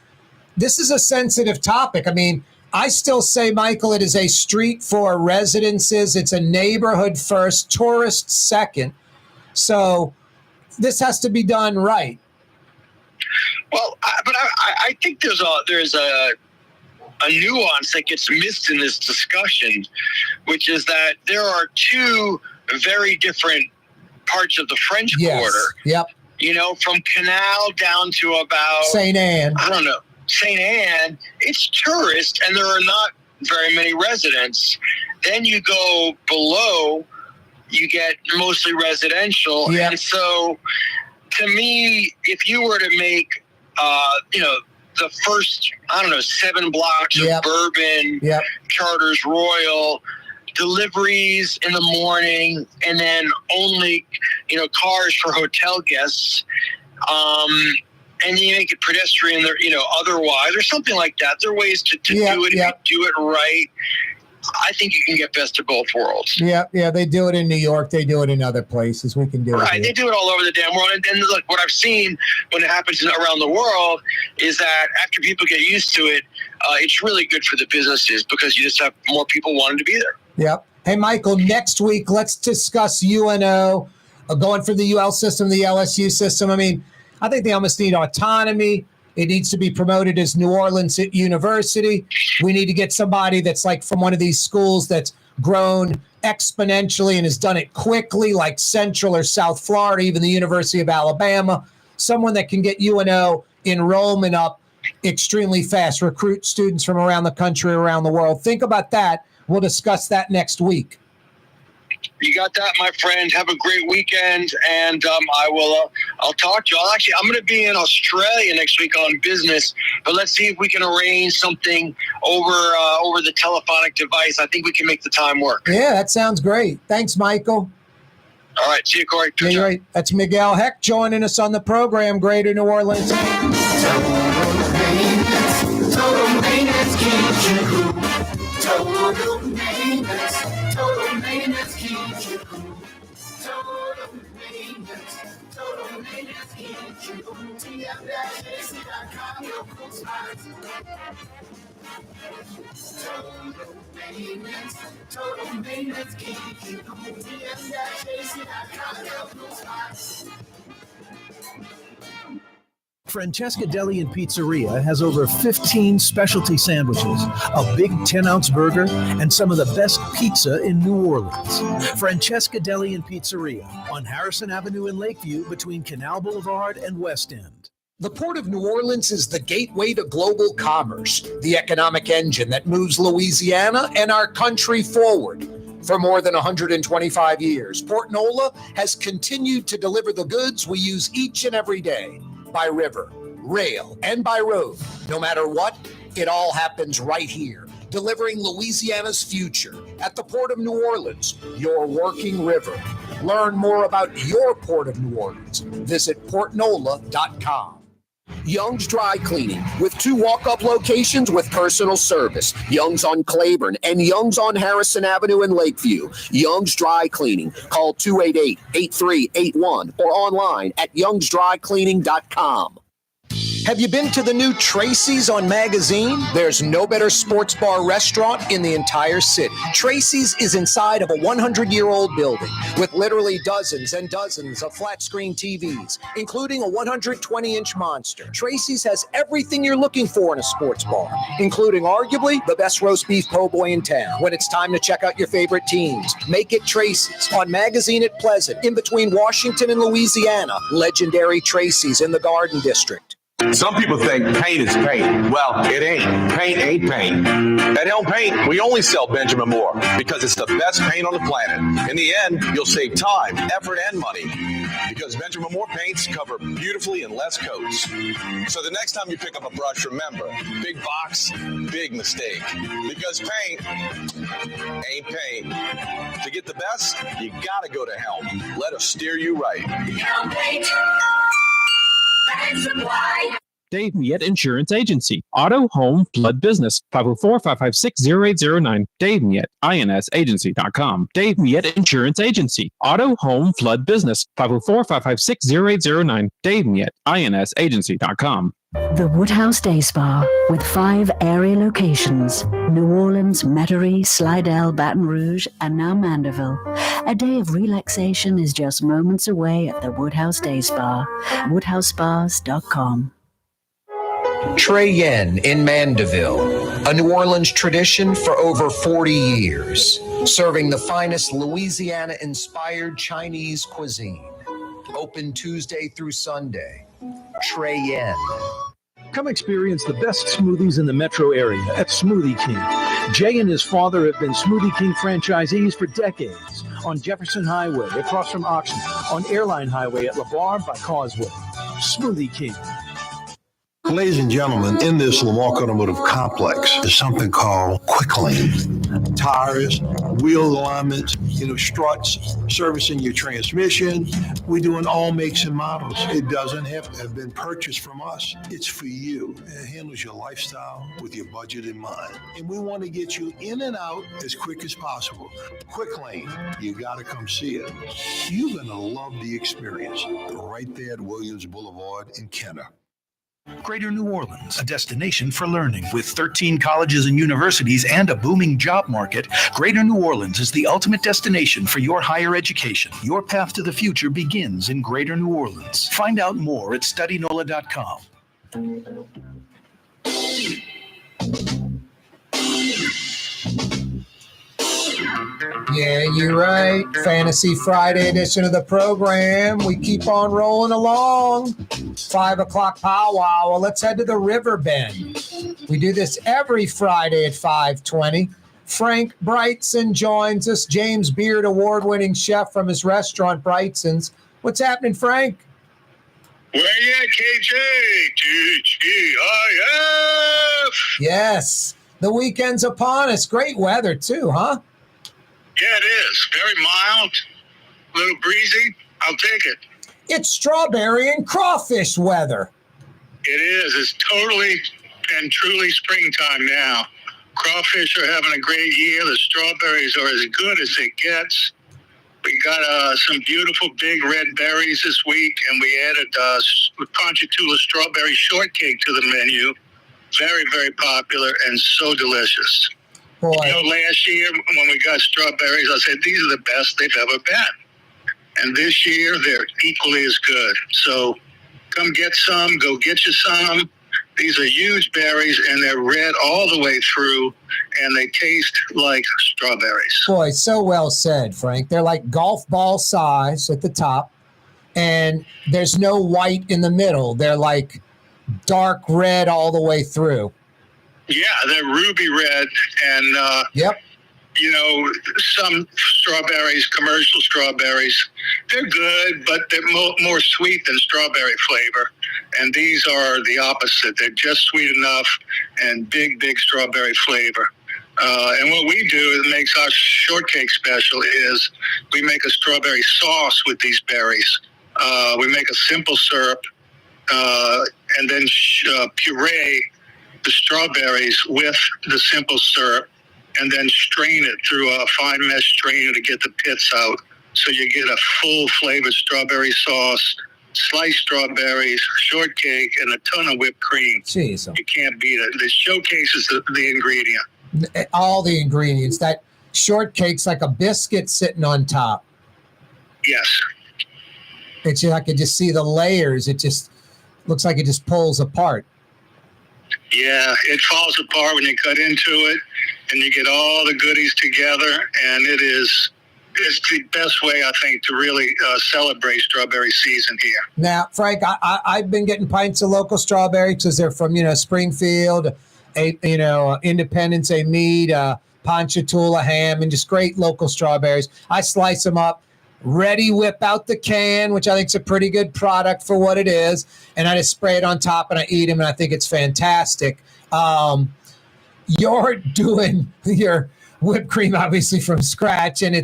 This is a sensitive topic. I mean, I still say, Michael, it is a street for residences. It's a neighborhood first, tourists second. So this has to be done right. Well, I think there's a nuance that gets missed in this discussion, which is that there are two very different parts of the French Quarter. Yep. You know, from Canal down to about St. Anne. I don't know. St. Anne, it's tourist, and there are not very many residents. Then you go below, you get mostly residential. Yep. And so, to me, if you were to make, the first, 7 blocks of Bourbon, Charters Royal, deliveries in the morning, and then only, cars for hotel guests, and you make it pedestrian, otherwise, or something like that. There are ways to do it. If you do it right, I think you can get best of both worlds. Yeah, they do it in New York. They do it in other places. We can do it. Right, they do it all over the damn world. And look, what I've seen when it happens around the world is that after people get used to it, it's really good for the businesses because you just have more people wanting to be there. Yep. Hey, Michael, next week, let's discuss UNO, going from the UL system, the LSU system. I mean, I think they almost need autonomy. It needs to be promoted as New Orleans University. We need to get somebody that's like from one of these schools that's grown exponentially and has done it quickly, like Central or South Florida, even the University of Alabama. Someone that can get UNO enrollment up extremely fast, recruit students from around the country, around the world. Think about that. We'll discuss that next week. You got that, my friend. Have a great weekend, and I'll talk to you. I'm going to be in Australia next week on business, but let's see if we can arrange something over the telephonic device. I think we can make the time work. Yeah, that sounds great. Thanks, Michael. All right, see you, Corey. Yeah, you're right. That's Miguel Heck joining us on the program, Greater New Orleans. Total maintenance keeps you cool. Total maintenance keeps you cool. Total maintenance keeps you cool. TM-AC.com, your cool spots. Total maintenance keeps you cool. TM-AC.com, your cool spots. Francesca Deli and Pizzeria has over 15 specialty sandwiches, a big 10-ounce burger, and some of the best pizza in New Orleans. Francesca Deli and Pizzeria on Harrison Avenue in Lakeview between Canal Boulevard and West End. The Port of New Orleans is the gateway to global commerce, the economic engine that moves Louisiana and our country forward. For more than 125 years, Port Nola has continued to deliver the goods we use each and every day, by river, rail, and by road. No matter what, it all happens right here, delivering Louisiana's future at the Port of New Orleans, your working river. Learn more about your Port of New Orleans. Visit portnola.com. Young's Dry Cleaning, with 2 walk-up locations with personal service. Young's on Claiborne and Young's on Harrison Avenue in Lakeview. Young's Dry Cleaning. Call 288-8381 or online at youngsdrycleaning.com. Have you been to the new Tracy's on Magazine? There's no better sports bar restaurant in the entire city. Tracy's is inside of a 100-year-old building with literally dozens and dozens of flat-screen TVs, including a 120-inch monster. Tracy's has everything you're looking for in a sports bar, including arguably the best roast beef po' boy in town. When it's time to check out your favorite teams, make it Tracy's on Magazine at Pleasant, in between Washington and Louisiana. Legendary Tracy's in the Garden District. Some people think paint is paint. Well, it ain't. Paint ain't paint. At Helm Paint, we only sell Benjamin Moore because it's the best paint on the planet. In the end, you'll save time, effort, and money because Benjamin Moore paints cover beautifully in less coats. So the next time you pick up a brush, remember, big box, big mistake. Because paint ain't paint. To get the best, you gotta go to Helm. Let us steer you right. Helm Paint. Dave Miette Insurance Agency. Auto, home, flood business. 504-556-0809. Dave Miette, INSagency.com. Dave Miette Insurance Agency. Auto, home, flood business. 504-556-0809. Dave Miette, INSagency.com. The Woodhouse Day Spa, with 5 area locations: New Orleans, Metairie, Slidell, Baton Rouge, and now Mandeville. A day of relaxation is just moments away at the Woodhouse Day Spa. WoodhouseSpas.com. Trey Yen in Mandeville, a New Orleans tradition for over 40 years, serving the finest Louisiana-inspired Chinese cuisine. Open Tuesday through Sunday. Trey Yen. Come experience the best smoothies in the metro area at Smoothie King. Jay and his father have been Smoothie King franchisees for decades. On Jefferson Highway, across from Oxnard, on Airline Highway at LeBar by Causeway. Smoothie King. Ladies and gentlemen, in this Lamar Automotive Complex is something called Quick Lane. Tires, wheel alignments, struts, servicing your transmission. We're doing all makes and models. It doesn't have to have been purchased from us. It's for you. It handles your lifestyle with your budget in mind. And we want to get you in and out as quick as possible. Quick Lane, you got to come see it. You're going to love the experience right there at Williams Boulevard in Kenner. Greater New Orleans, a destination for learning. With 13 colleges and universities and a booming job market, Greater New Orleans is the ultimate destination for your higher education. Your path to the future begins in Greater New Orleans. Find out more at studynola.com. Yeah, you're right. Fantasy Friday edition of the program. We keep on rolling along. 5 o'clock powwow. Well, let's head to the River Bend. We do this every Friday at 5:20. Frank Brightson joins us, James Beard award-winning chef from his restaurant, Brightson's. What's happening, Frank? Where you at, KJ? TGIF. Yes. The weekend's upon us. Great weather, too, huh? Yeah, it is. Very mild, a little breezy. I'll take it. It's strawberry and crawfish weather. It is. It's totally and truly springtime now. Crawfish are having a great year. The strawberries are as good as it gets. We got some beautiful big red berries this week, and we added Ponchatoula strawberry shortcake to the menu. Very, very popular and so delicious. Boy. Last year when we got strawberries, I said, these are the best they've ever been. And this year, they're equally as good. So come get some, go get you some. These are huge berries, and they're red all the way through, and they taste like strawberries. Boy, so well said, Frank. They're like golf ball size at the top, and there's no white in the middle. They're like dark red all the way through. Yeah, they're ruby red, and yep. You know, some strawberries, commercial strawberries, they're good, but they're more sweet than strawberry flavor. And these are the opposite. They're just sweet enough and big strawberry flavor. And what we do that makes our shortcake special is we make a strawberry sauce with these berries. We make a simple syrup and then puree the strawberries with the simple syrup, and then strain it through a fine mesh strainer to get the pits out. So you get a full flavored strawberry sauce, sliced strawberries, shortcake, and a ton of whipped cream. Jeez. You can't beat it. This showcases the ingredient. All the ingredients. That shortcake's like a biscuit sitting on top. Yes. It's just, I could just see the layers. It just looks like it just pulls apart. Yeah, it falls apart when you cut into it, and you get all the goodies together, and it's the best way, I think, to really celebrate strawberry season here. Now, Frank, I've been getting pints of local strawberries because they're from, Springfield, Independence, Mead, Ponchatoula, Ham, and just great local strawberries. I slice them up, ready, whip out the can, which I think is a pretty good product for what it is, and I just spray it on top and I eat them, and I think it's fantastic. You're doing your whipped cream obviously from scratch, and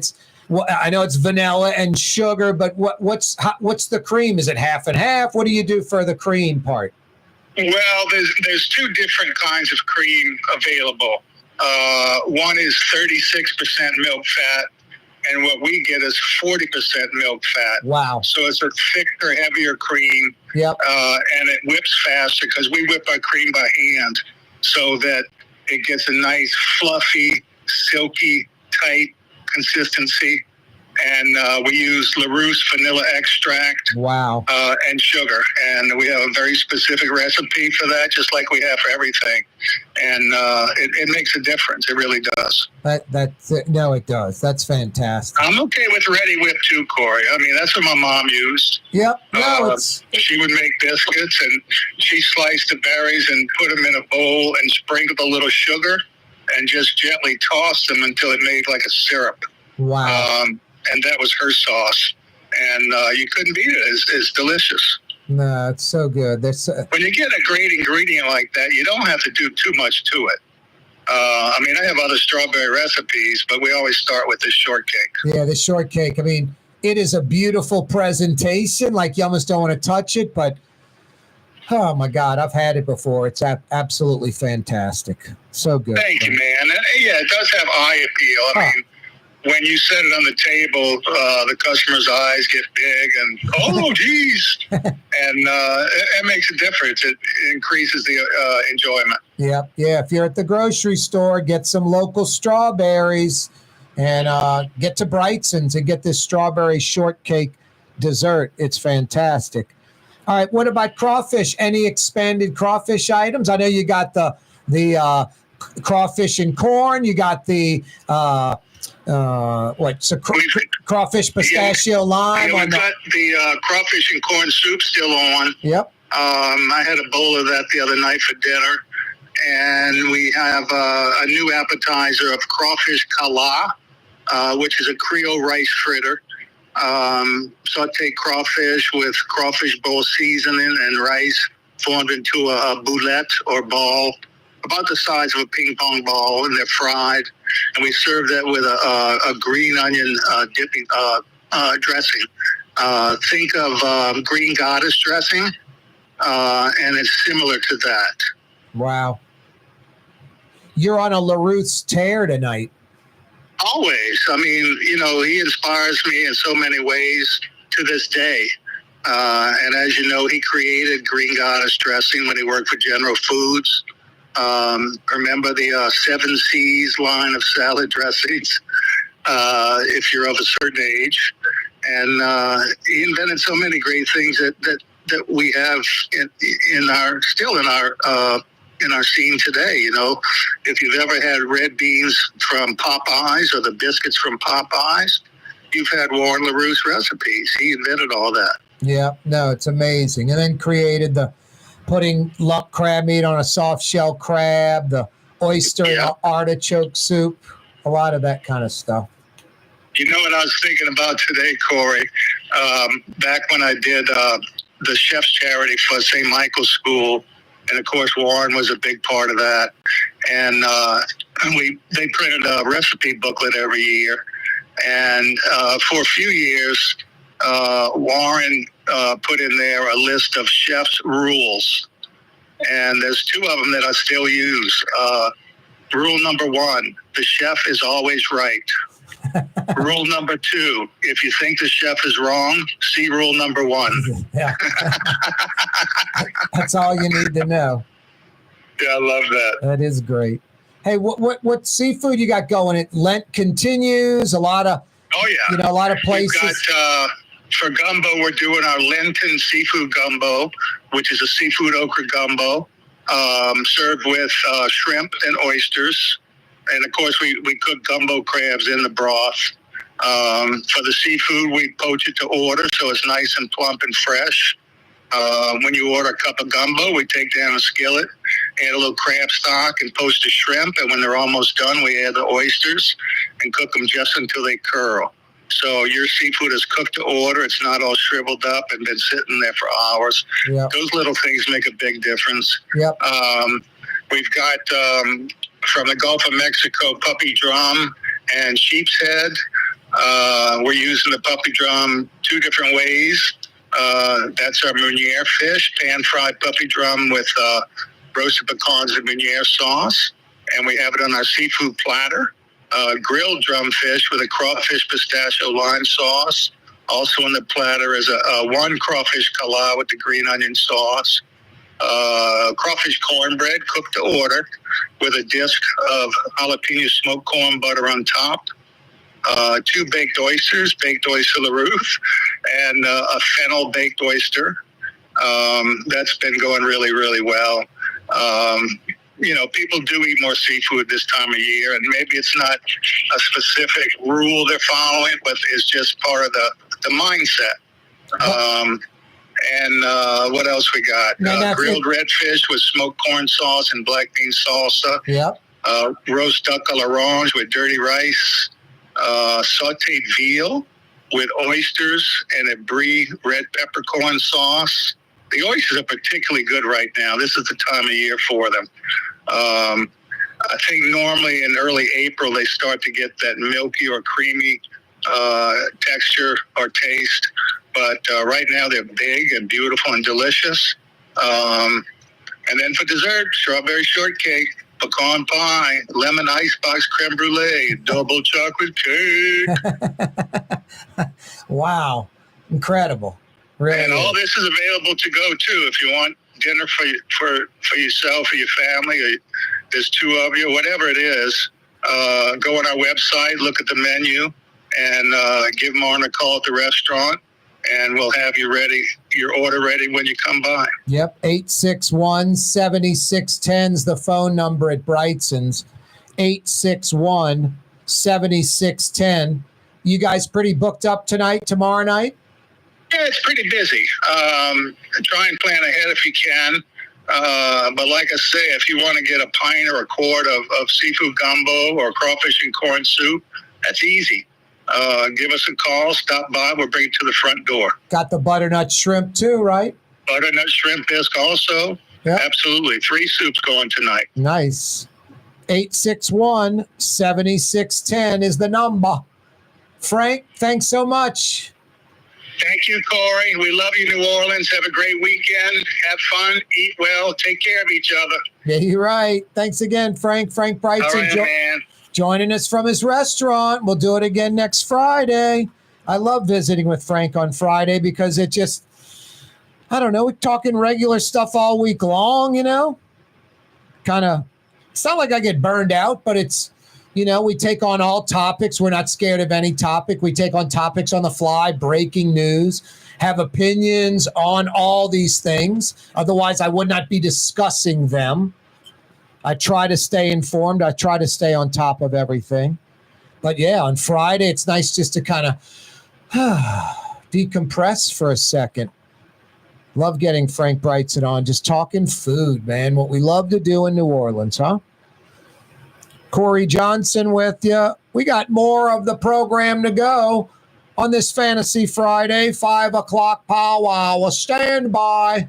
I know it's vanilla and sugar, but what's the cream? Is it half and half? What do you do for the cream part? Well, there's two different kinds of cream available. One is 36% milk fat, and what we get is 40% milk fat. Wow. So it's a thicker, heavier cream. Yep. And it whips faster because we whip our cream by hand so that it gets a nice, fluffy, silky, tight consistency. And we use LaRousse vanilla extract. Wow. And sugar. And we have a very specific recipe for that, just like we have for everything. And it makes a difference. It really does. No, it does. That's fantastic. I'm okay with ready whip too, Corey. I mean, that's what my mom used. Yep. No, she would make biscuits, and she sliced the berries and put them in a bowl and sprinkled a little sugar and just gently tossed them until it made like a syrup. Wow. And that was her sauce. And you couldn't beat it. It's delicious. No, it's so good. When you get a great ingredient like that, you don't have to do too much to it. I mean, I have other strawberry recipes, but we always start with this shortcake. Yeah, the shortcake. I mean, it is a beautiful presentation. Like, you almost don't want to touch it, but oh my God, I've had it before. It's absolutely fantastic. So good. Thank you, man. Yeah, it does have eye appeal. I mean, when you set it on the table, the customer's eyes get big and, oh, geez. And it makes a difference. It increases the enjoyment. Yep. Yeah. If you're at the grocery store, get some local strawberries and get to Brightson's and get this strawberry shortcake dessert. It's fantastic. All right. What about crawfish? Any expanded crawfish items? I know you got the crawfish and corn. You got the crawfish pistachio lime. Yeah, we've got the crawfish and corn soup still on. Yep. I had a bowl of that the other night for dinner. And we have a new appetizer of crawfish kala, which is a Creole rice fritter. Sauteed crawfish with crawfish bowl seasoning and rice formed into a boulette or ball, about the size of a ping pong ball, and they're fried. And we serve that with a green onion dipping dressing. Think of green goddess dressing, and it's similar to that. Wow. You're on a LaRousse tear tonight. Always. I mean, he inspires me in so many ways to this day. And as you know, he created green goddess dressing when he worked for General Foods. Remember the 7 C's line of salad dressings, if you're of a certain age. And he invented so many great things that we have in our scene today. If you've ever had red beans from Popeyes or the biscuits from Popeyes, you've had Warren LaRousse recipes. He invented all that. Yeah, no, it's amazing. And then created the putting lump crab meat on a soft shell crab, the oyster and the artichoke soup, a lot of that kind of stuff. You know what I was thinking about today, Corey? Back when I did the chef's charity for St. Michael's School, and of course Warren was a big part of that. And they printed a recipe booklet every year, and for a few years, Warren put in there a list of chef's rules, and there's 2 of them that I still use. Rule number 1: the chef is always right. Rule number 2: if you think the chef is wrong, see rule number 1. Yeah. That's all you need to know. Yeah, I love that. That is great. Hey, what seafood you got going? It Lent continues. A lot of a lot of places. We've got, for gumbo, we're doing our Lenten seafood gumbo, which is a seafood okra gumbo, served with shrimp and oysters. And, of course, we cook gumbo crabs in the broth. For the seafood, we poach it to order, so it's nice and plump and fresh. When you order a cup of gumbo, we take down a skillet, add a little crab stock, and poach the shrimp. And when they're almost done, we add the oysters and cook them just until they curl. So your seafood is cooked to order. It's not all shriveled up and been sitting there for hours. Yep. Those little things make a big difference. Yep. We've got... from the Gulf of Mexico, puppy drum and sheep's head. We're using the puppy drum 2 different ways. That's our Meunier fish, pan-fried puppy drum with roasted pecans and Meunier sauce. And we have it on our seafood platter. Grilled drum fish with a crawfish pistachio lime sauce. Also on the platter is a 1 crawfish cala with the green onion sauce. Crawfish cornbread cooked to order with a disc of jalapeno smoked corn butter on top. 2 baked oysters, baked oyster la roof, and a fennel baked oyster. That's been going really, really well. People do eat more seafood this time of year, and maybe it's not a specific rule they're following, but it's just part of the mindset. And what else we got? Grilled redfish with smoked corn sauce and black bean salsa. Yep. Roast duck à l'orange with dirty rice. Sauteed veal with oysters and a brie red peppercorn sauce. The oysters are particularly good right now. This is the time of year for them. I think normally in early April they start to get that milky or creamy texture or taste. But right now they're big and beautiful and delicious. And then for dessert, strawberry shortcake, pecan pie, lemon icebox creme brulee, double chocolate cake. Wow. Incredible. Really. And all this is available to go too. If you want dinner for yourself or your family, or there's 2 of you, whatever it is, go on our website, look at the menu, and give Martin a call at the restaurant. And we'll have your order ready when you come by. Yep, 861-7610 is the phone number at Brightson's. 861-7610. You guys pretty booked up tonight, tomorrow night? Yeah, it's pretty busy. Try and plan ahead if you can. But like I say, if you want to get a pint or a quart of seafood gumbo or crawfish and corn soup, that's easy. Give us a call, stop by, we'll bring it to the front door. Got the butternut shrimp too, right? Butternut shrimp bisque also. Yep. Absolutely. 3 soups going tonight. Nice. 861-7610 is the number. Frank, thanks so much. Thank you, Corey. We love you, New Orleans. Have a great weekend. Have fun. Eat well. Take care of each other. Yeah, you're right. Thanks again, Frank. Frank Brightson. All right, man. Joining us from his restaurant. We'll do it again next Friday. I love visiting with Frank on Friday because it just, I don't know, we're talking regular stuff all week long, Kind of, it's not like I get burned out, but it's, we take on all topics. We're not scared of any topic. We take on topics on the fly, breaking news, have opinions on all these things. Otherwise, I would not be discussing them. I try to stay informed. I try to stay on top of everything. But yeah, on Friday, it's nice just to kind of decompress for a second. Love getting Frank Brightson on, just talking food, man. What we love to do in New Orleans, huh? Corey Johnson with you. We got more of the program to go on this Fantasy Friday, 5 o'clock powwow. Well, stand by.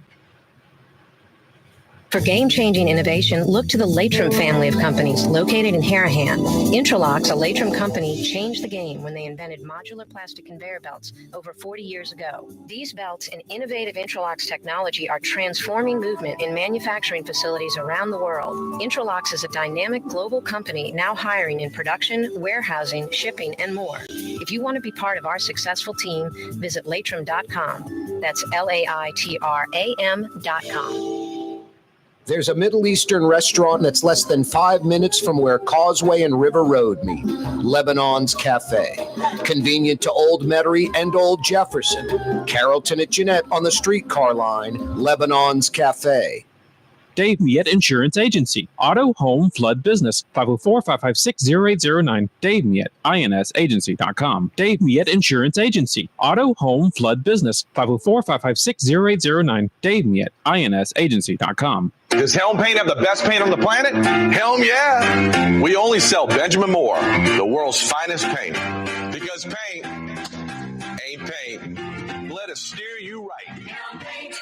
For game-changing innovation, look to the Latrim family of companies located in Harahan. Intralocks, a Latrim company, changed the game when they invented modular plastic conveyor belts over 40 years ago. These belts and innovative Intralocks technology are transforming movement in manufacturing facilities around the world. Intralocks is a dynamic global company now hiring in production, warehousing, shipping, and more. If you want to be part of our successful team, visit latrim.com. That's LAITRAM.com. There's a Middle Eastern restaurant that's less than 5 minutes from where Causeway and River Road meet, Lebanon's Cafe. Convenient to Old Metairie and Old Jefferson. Carrollton at Jeanette on the streetcar line, Lebanon's Cafe. Dave Miette Insurance Agency. Auto, home, flood, business. 504-556-0809. Dave Miette, INSagency.com. Dave Miette Insurance Agency. Auto, home, flood, business. 504-556-0809. Dave Miette, INSagency.com. Does Helm Paint have the best paint on the planet? Helm, yeah. We only sell Benjamin Moore, the world's finest paint. Because paint ain't paint. Let us steer you right. Helm Paint.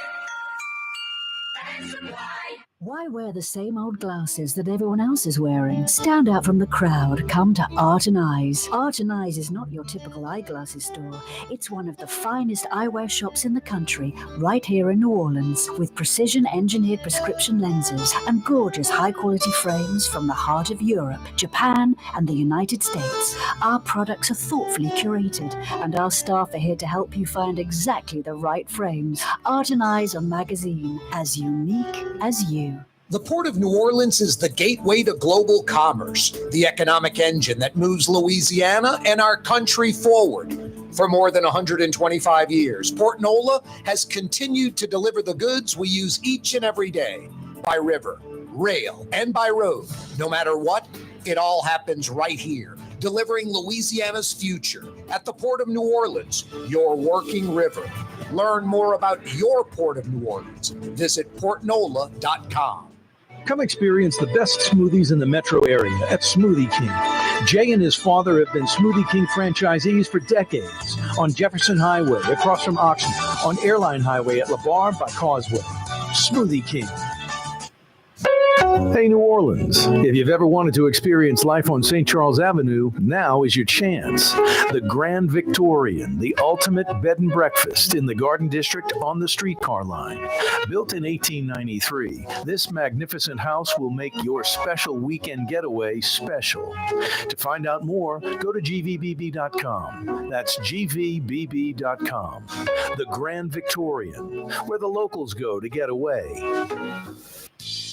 Why wear the same old glasses that everyone else is wearing? Stand out from the crowd. Come to Art and Eyes. Art and Eyes is not your typical eyeglasses store. It's one of the finest eyewear shops in the country, right here in New Orleans, with precision-engineered prescription lenses and gorgeous high-quality frames from the heart of Europe, Japan, and the United States. Our products are thoughtfully curated, and our staff are here to help you find exactly the right frames. Art and Eyes on magazine, as unique as you. The Port of New Orleans is the gateway to global commerce, the economic engine that moves Louisiana and our country forward. For more than 125 years, Port Nola has continued to deliver the goods we use each and every day, by river, rail, and by road. No matter what, it all happens right here, delivering Louisiana's future at the Port of New Orleans, your working river. Learn more about your Port of New Orleans. Visit portnola.com. Come experience the best smoothies in the metro area at Smoothie King. Jay and his father have been Smoothie King franchisees for decades on Jefferson Highway across from Oxnard, on Airline Highway at LeBar by Causeway. Smoothie King. Hey, New Orleans, if you've ever wanted to experience life on St. Charles Avenue, now is your chance. The Grand Victorian, the ultimate bed and breakfast in the Garden District on the streetcar line. Built in 1893, this magnificent house will make your special weekend getaway special. To find out more, go to gvbb.com. That's gvbb.com. The Grand Victorian, where the locals go to get away.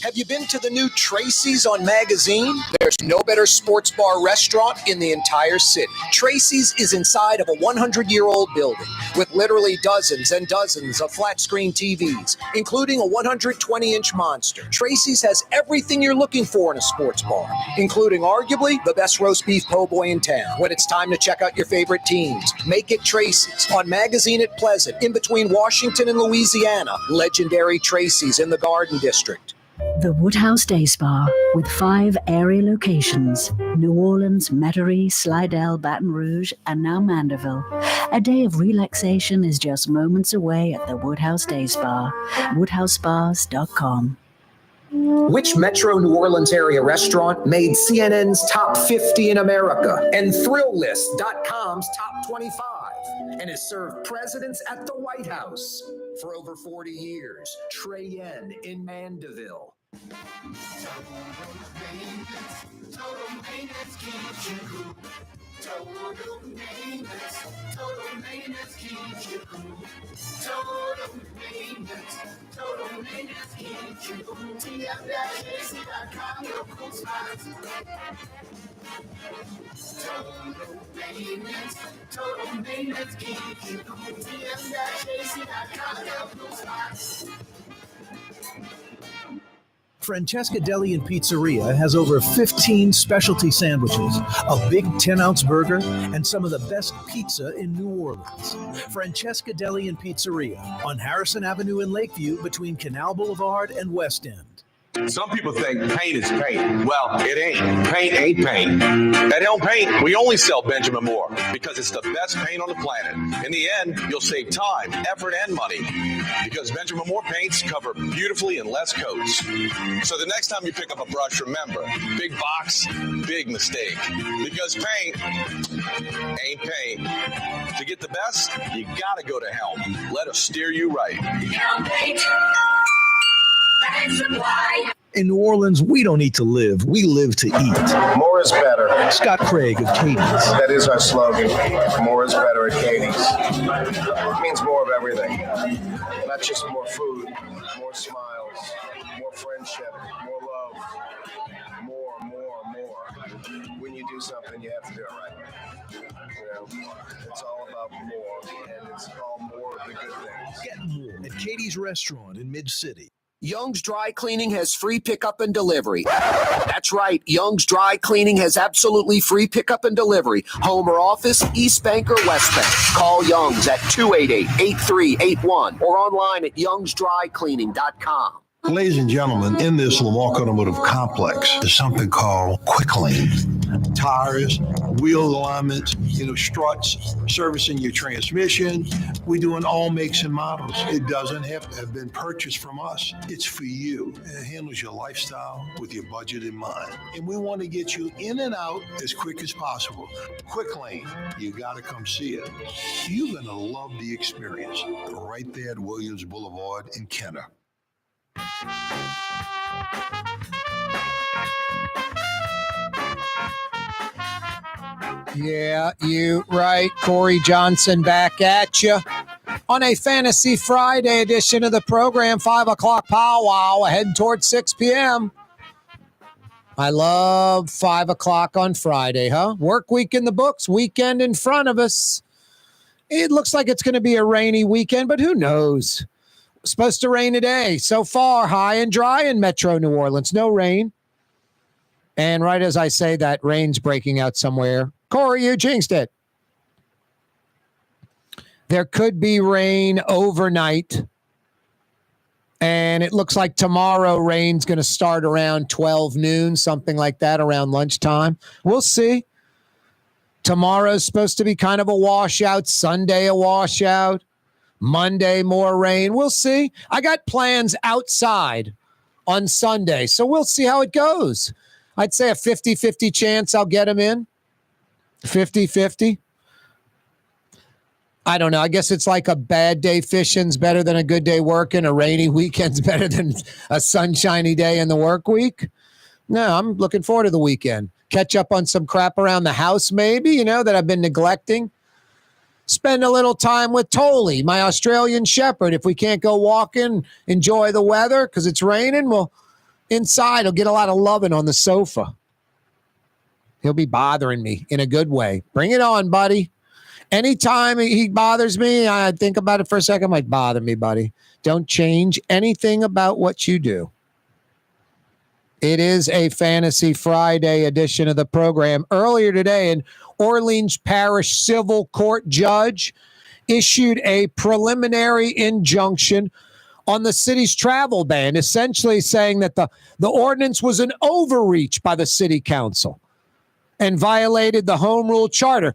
Have you been to the new Tracy's on Magazine? There's no better sports bar restaurant in the entire city. Tracy's is inside of a 100-year-old building with literally dozens and dozens of flat-screen TVs, including a 120-inch monster. Tracy's has everything you're looking for in a sports bar, including arguably the best roast beef po' boy in town. When it's time to check out your favorite teams, make it Tracy's on Magazine at Pleasant, in between Washington and Louisiana. Legendary Tracy's in the Garden District. The Woodhouse Day Spa, with 5 area locations: New Orleans, Metairie, Slidell, Baton Rouge, and now Mandeville. A day of relaxation is just moments away at the Woodhouse Day Spa. WoodhouseSpas.com. Which Metro New Orleans area restaurant made CNN's top 50 in America and ThrillList.com's top 25 and has served presidents at the White House for over 40 years? Trey Yen in Mandeville. Francesca Deli and Pizzeria has over 15 specialty sandwiches, a big 10-ounce burger, and some of the best pizza in New Orleans. Francesca Deli and Pizzeria on Harrison Avenue in Lakeview between Canal Boulevard and West End. Some people think paint is paint. Well, it ain't. Paint ain't paint. At Helm Paint, we only sell Benjamin Moore because it's the best paint on the planet. In the end, you'll save time, effort, and money because Benjamin Moore paints cover beautifully in less coats. So the next time you pick up a brush, remember, big box, big mistake. Because paint ain't paint. To get the best, you gotta go to Helm. Let us steer you right. Helm Paint. In New Orleans, we don't eat to live. We live to eat. More is better. Scott Craig of Katie's. That is our slogan. More is better at Katie's. It means more of everything. Not just more food, more smiles, more friendship, more love. More. When you do something, you have to do it right. You know, it's all about more, and it's all more of the good things. Get more at Katie's Restaurant in Mid-City. Young's Dry Cleaning has free pickup and delivery. That's right. Young's Dry Cleaning has absolutely free pickup and delivery. Home or office, East Bank or West Bank. Call Young's at 288-8381 or online at youngsdrycleaning.com. Ladies and gentlemen, in this Lamarck Automotive Complex, there's something called Quick Lane. Tires, wheel alignments, struts, servicing your transmission. We do in all makes and models. It doesn't have to have been purchased from us. It's for you. It handles your lifestyle with your budget in mind. And we want to get you in and out as quick as possible. Quick Lane, you got to come see it. You're going to love the experience right there at Williams Boulevard in Kenner. Yeah, you right. Corey Johnson back at you on a Fantasy Friday edition of the program. 5 o'clock powwow heading towards 6 p.m. I love 5 o'clock on Friday, huh? Work week in the books, weekend in front of us. It looks like it's going to be a rainy weekend, but who knows? Supposed to rain today. So far, high and dry in Metro New Orleans. No rain. And right as I say that, rain's breaking out somewhere. Corey, you jinxed it. There could be rain overnight. And it looks like tomorrow rain's going to start around 12 noon, something like that, around lunchtime. We'll see. Tomorrow's supposed to be kind of a washout. Sunday, a washout. Monday, more rain. We'll see. I got plans outside on Sunday, so we'll see how it goes. I'd say a 50-50 chance I'll get him in. 50-50. I don't know. I guess it's like a bad day fishing's better than a good day working. A rainy weekend's better than a sunshiny day in the work week. No, I'm looking forward to the weekend. Catch up on some crap around the house maybe, that I've been neglecting. Spend a little time with Tolly, my Australian Shepherd. If we can't go walking, enjoy the weather because it's raining, well, inside he'll get a lot of loving on the sofa. He'll be bothering me in a good way. Bring it on, buddy. Anytime he bothers me, I think about it for a second. Like, bother me, buddy. Don't change anything about what you do. It is a Fantasy Friday edition of the program. Earlier today, an Orleans Parish Civil Court judge issued a preliminary injunction on the city's travel ban, essentially saying that the ordinance was an overreach by the city council and violated the home rule charter.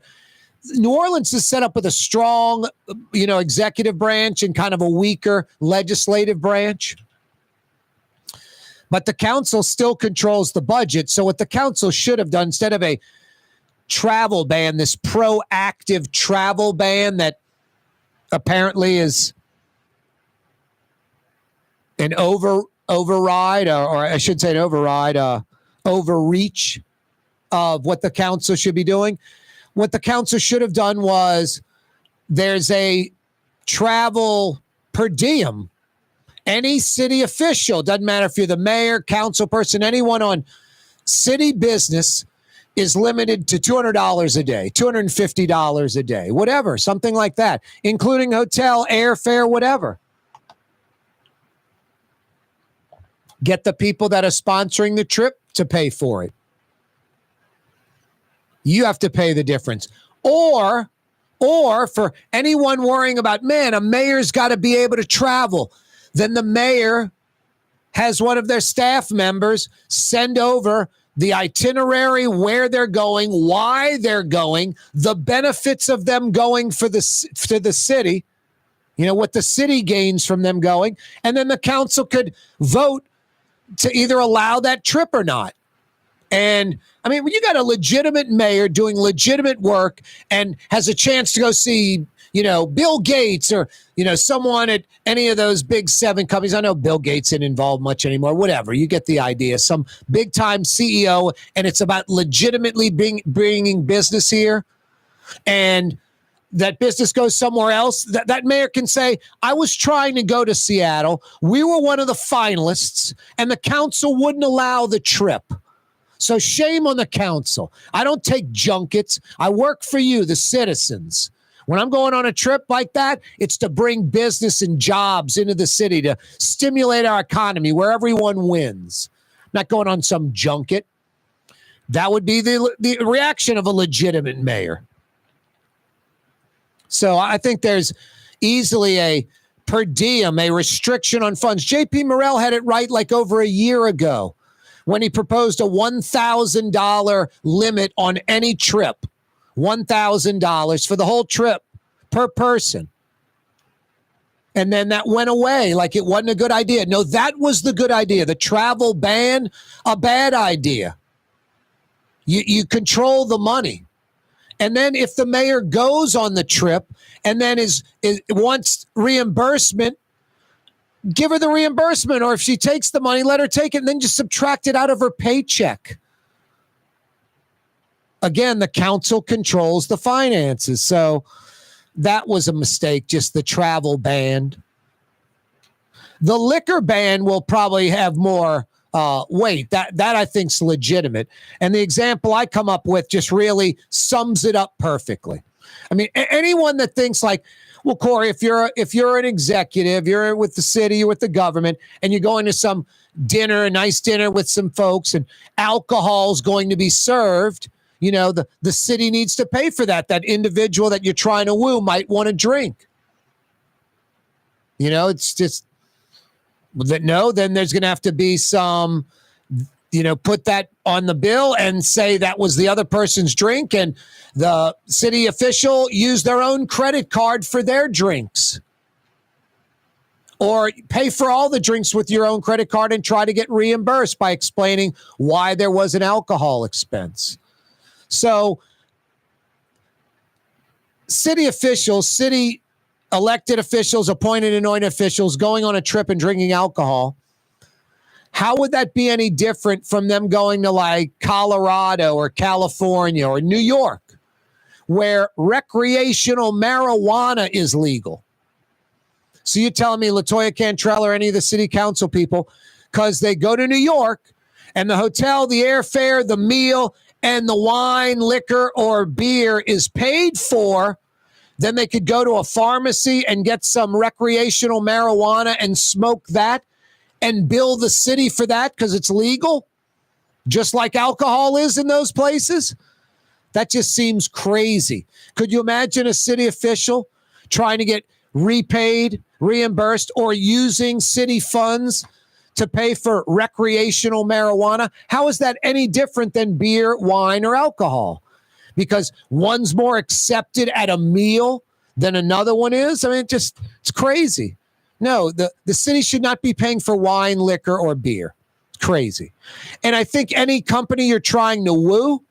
New Orleans is set up with a strong, executive branch and kind of a weaker legislative branch. But the council still controls the budget. So what the council should have done, instead of a travel ban, this proactive travel ban that apparently is an override, or I should say an override, overreach of what the council should be doing. What the council should have done was there's a travel per diem. Any city official, doesn't matter if you're the mayor, council person, anyone on city business is limited to $200 a day, $250 a day, whatever, something like that, including hotel, airfare, whatever. Get the people that are sponsoring the trip to pay for it. You have to pay the difference. Or for anyone worrying about, man, a mayor's got to be able to travel, then the mayor has one of their staff members send over the itinerary, where they're going, why they're going, the benefits of them going to the city, what the city gains from them going, and then the council could vote to either allow that trip or not. And I mean, when you got a legitimate mayor doing legitimate work and has a chance to go see, Bill Gates or, someone at any of those big 7 companies. I know Bill Gates isn't involved much anymore, whatever. You get the idea. Some big time CEO, and it's about legitimately bringing business here. And that business goes somewhere else. That mayor can say, I was trying to go to Seattle. We were one of the finalists, and the council wouldn't allow the trip. So shame on the council. I don't take junkets. I work for you, the citizens. When I'm going on a trip like that, it's to bring business and jobs into the city, to stimulate our economy where everyone wins. I'm not going on some junket. That would be the reaction of a legitimate mayor. So I think there's easily a per diem, a restriction on funds. J.P. Morrell had it right like over a year ago when he proposed a $1,000 limit on any trip. $1,000 for the whole trip per person. And then that went away like it wasn't a good idea. No, that was the good idea. The travel ban, a bad idea. You control the money. And then if the mayor goes on the trip and then wants reimbursement, give her the reimbursement. Or if she takes the money, let her take it and then just subtract it out of her paycheck. Again, the council controls the finances. So that was a mistake, just the travel ban. The liquor ban will probably have more weight. That I think is legitimate. And the example I come up with just really sums it up perfectly. I mean, anyone that thinks like, well, Corey, if you're an executive, you're with the city, you're with the government, and you're going to some dinner, a nice dinner with some folks, and alcohol's going to be served, the city needs to pay for that. That individual that you're trying to woo might want to drink. It's just that then there's going to have to be some, put that on the bill and say that was the other person's drink, and the city official used their own credit card for their drinks. Or pay for all the drinks with your own credit card and try to get reimbursed by explaining why there was an alcohol expense. So city officials, city elected officials, appointed and anointed officials going on a trip and drinking alcohol, how would that be any different from them going to like Colorado or California or New York, where recreational marijuana is legal? So you're telling me LaToya Cantrell or any of the city council people, because they go to New York and the hotel, the airfare, the meal, and the wine, liquor, or beer is paid for, then they could go to a pharmacy and get some recreational marijuana and smoke that and bill the city for that because it's legal, just like alcohol is in those places? That just seems crazy. Could you imagine a city official trying to get repaid, reimbursed, or using city funds to pay for recreational marijuana? How is that any different than beer, wine, or alcohol? Because one's more accepted at a meal than another one is? I mean, it's crazy. No, the city should not be paying for wine, liquor, or beer. It's crazy. And I think any company you're trying to woo,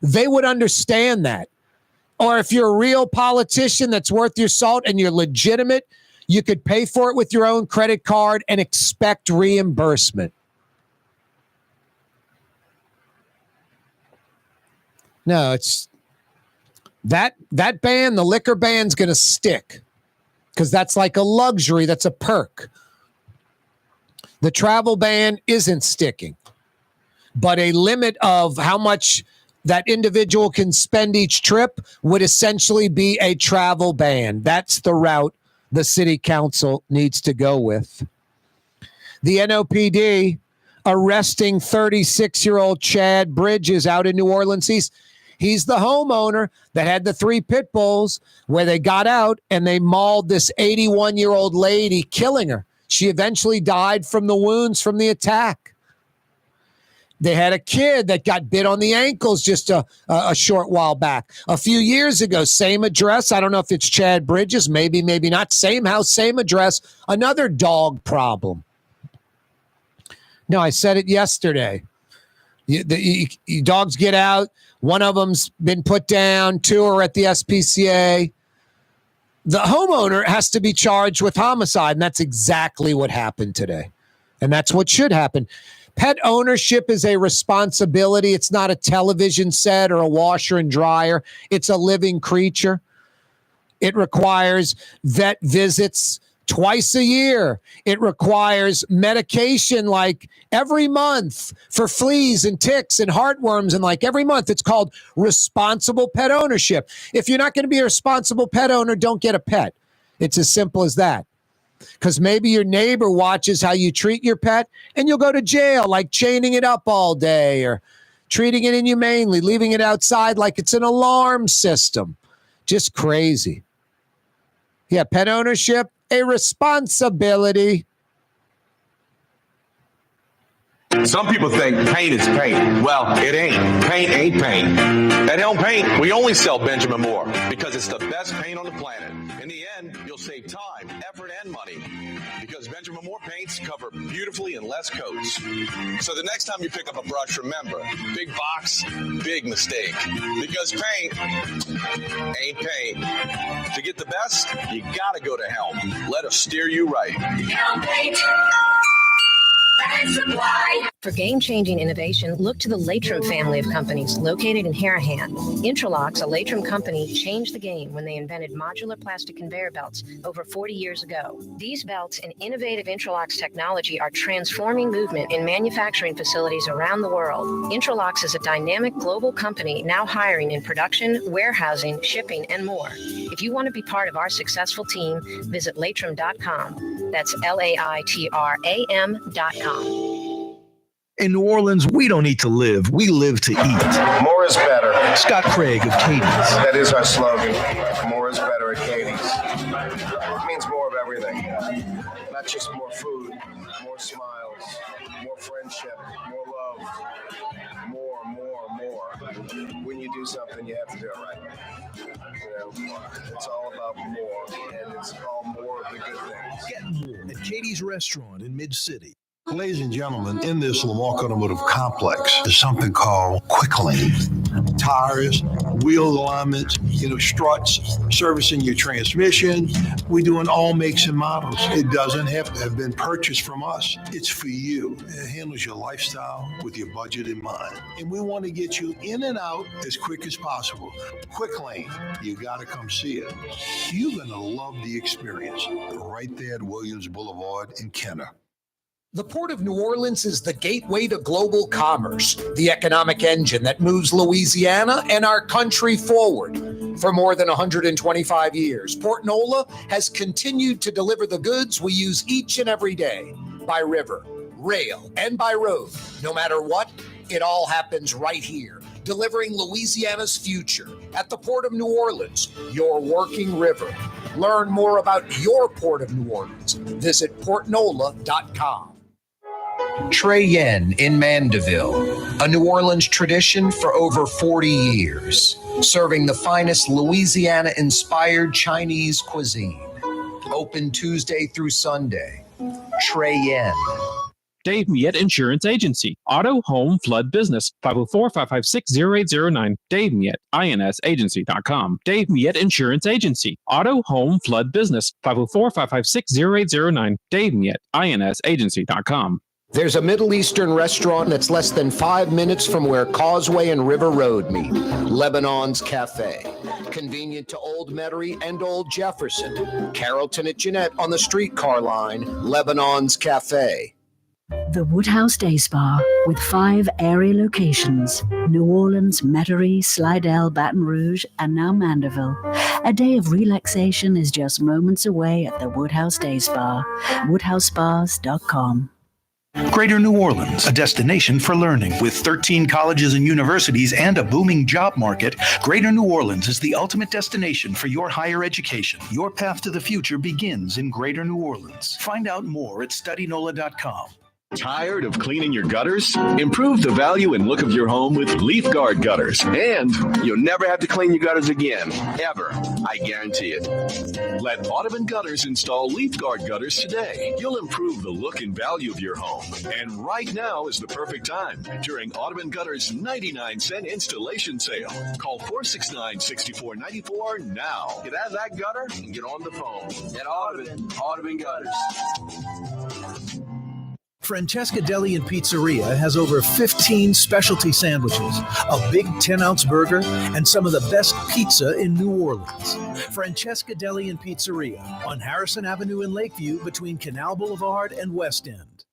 they would understand that. Or if you're a real politician that's worth your salt and you're legitimate, you could pay for it with your own credit card and expect reimbursement. No, it's that ban, the liquor ban's going to stick because that's like a luxury. That's a perk. The travel ban isn't sticking, but a limit of how much that individual can spend each trip would essentially be a travel ban. That's the route the city council needs to go with. The NOPD arresting 36-year-old Chad Bridges out in New Orleans. He's the homeowner that had the 3 pit bulls where they got out and they mauled this 81-year-old lady, killing her. She eventually died from the wounds from the attack. They had a kid that got bit on the ankles just a short while back. A few years ago, same address. I don't know if it's Chad Bridges, maybe not. Same house, same address. Another dog problem. No, I said it yesterday. Dogs get out. One of them's been put down. 2 are at the SPCA. The homeowner has to be charged with homicide, and that's exactly what happened today. And that's what should happen. Pet ownership is a responsibility. It's not a television set or a washer and dryer. It's a living creature. It requires vet visits twice a year. It requires medication like every month for fleas and ticks and heartworms and like every month. It's called responsible pet ownership. If you're not going to be a responsible pet owner, don't get a pet. It's as simple as that. Because maybe your neighbor watches how you treat your pet and you'll go to jail, like chaining it up all day or treating it inhumanely, leaving it outside like it's an alarm system. Just crazy. Yeah, pet ownership, a responsibility. Some people think paint is paint. Well, it ain't. Paint ain't paint. At Helm Paint, we only sell Benjamin Moore because it's the best paint on the planet. In the end, you'll save time, effort, and money because Benjamin Moore paints cover beautifully in less coats. So the next time you pick up a brush, remember, big box, big mistake. Because paint ain't paint. To get the best, you gotta go to Helm. Let us steer you right. Helm Paint. For game-changing innovation, look to the Latrim family of companies located in Harahan. Intralocks, a Latrim company, changed the game when they invented modular plastic conveyor belts over 40 years ago. These belts and innovative Intralocks technology are transforming movement in manufacturing facilities around the world. Intralocks is a dynamic global company now hiring in production, warehousing, shipping, and more. If you want to be part of our successful team, visit Latrim.com. That's LAITRAM.com. In New Orleans, we don't eat to live. We live to eat. More is better. Scott Craig of Katie's. That is our slogan. More is better at Katie's. It means more of everything. Not just more food, more smiles, more friendship, more love. More. When you do something, you have to do it right. It's all about more, and it's all more of the good things. Get more at Katie's Restaurant in Mid-City. Ladies and gentlemen, in this Lamar Automotive Complex is something called Quick Lane. Tires, wheel alignments, struts, servicing your transmission. We do in all makes and models. It doesn't have to have been purchased from us. It's for you. It handles your lifestyle with your budget in mind. And we want to get you in and out as quick as possible. Quick Lane, you got to come see it. You're going to love the experience right there at Williams Boulevard in Kenner. The Port of New Orleans is the gateway to global commerce, the economic engine that moves Louisiana and our country forward. For more than 125 years, Port Nola has continued to deliver the goods we use each and every day by river, rail, and by road. No matter what, it all happens right here, delivering Louisiana's future at the Port of New Orleans, your working river. Learn more about your Port of New Orleans. Visit portnola.com. Trey Yen in Mandeville, a New Orleans tradition for over 40 years, serving the finest Louisiana-inspired Chinese cuisine. Open Tuesday through Sunday. Trey Yen. Dave Miette Insurance Agency. Auto, home, flood, business. 504-556-0809. Dave Miette, INSagency.com. Dave Miette Insurance Agency. Auto, home, flood, business. 504-556-0809. Dave Miette, INSagency.com. There's a Middle Eastern restaurant that's less than 5 minutes from where Causeway and River Road meet, Lebanon's Cafe. Convenient to Old Metairie and Old Jefferson. Carrollton at Jeanette on the streetcar line, Lebanon's Cafe. The Woodhouse Day Spa, with 5 area locations, New Orleans, Metairie, Slidell, Baton Rouge, and now Mandeville. A day of relaxation is just moments away at the Woodhouse Day Spa, woodhousespas.com. Greater New Orleans, a destination for learning. With 13 colleges and universities and a booming job market, Greater New Orleans is the ultimate destination for your higher education. Your path to the future begins in Greater New Orleans. Find out more at studynola.com. Tired of cleaning your gutters? Improve the value and look of your home with Leaf Guard gutters. And you'll never have to clean your gutters again, ever. I guarantee it. Let Audubon Gutters install Leaf Guard gutters today. You'll improve the look and value of your home. And right now is the perfect time during Audubon Gutters' 99-cent installation sale. Call 469-6494 now. Get out of that gutter and get on the phone. At Audubon Gutters. Francesca Deli and Pizzeria has over 15 specialty sandwiches, a big 10-ounce burger, and some of the best pizza in New Orleans. Francesca Deli and Pizzeria on Harrison Avenue in Lakeview between Canal Boulevard and West End.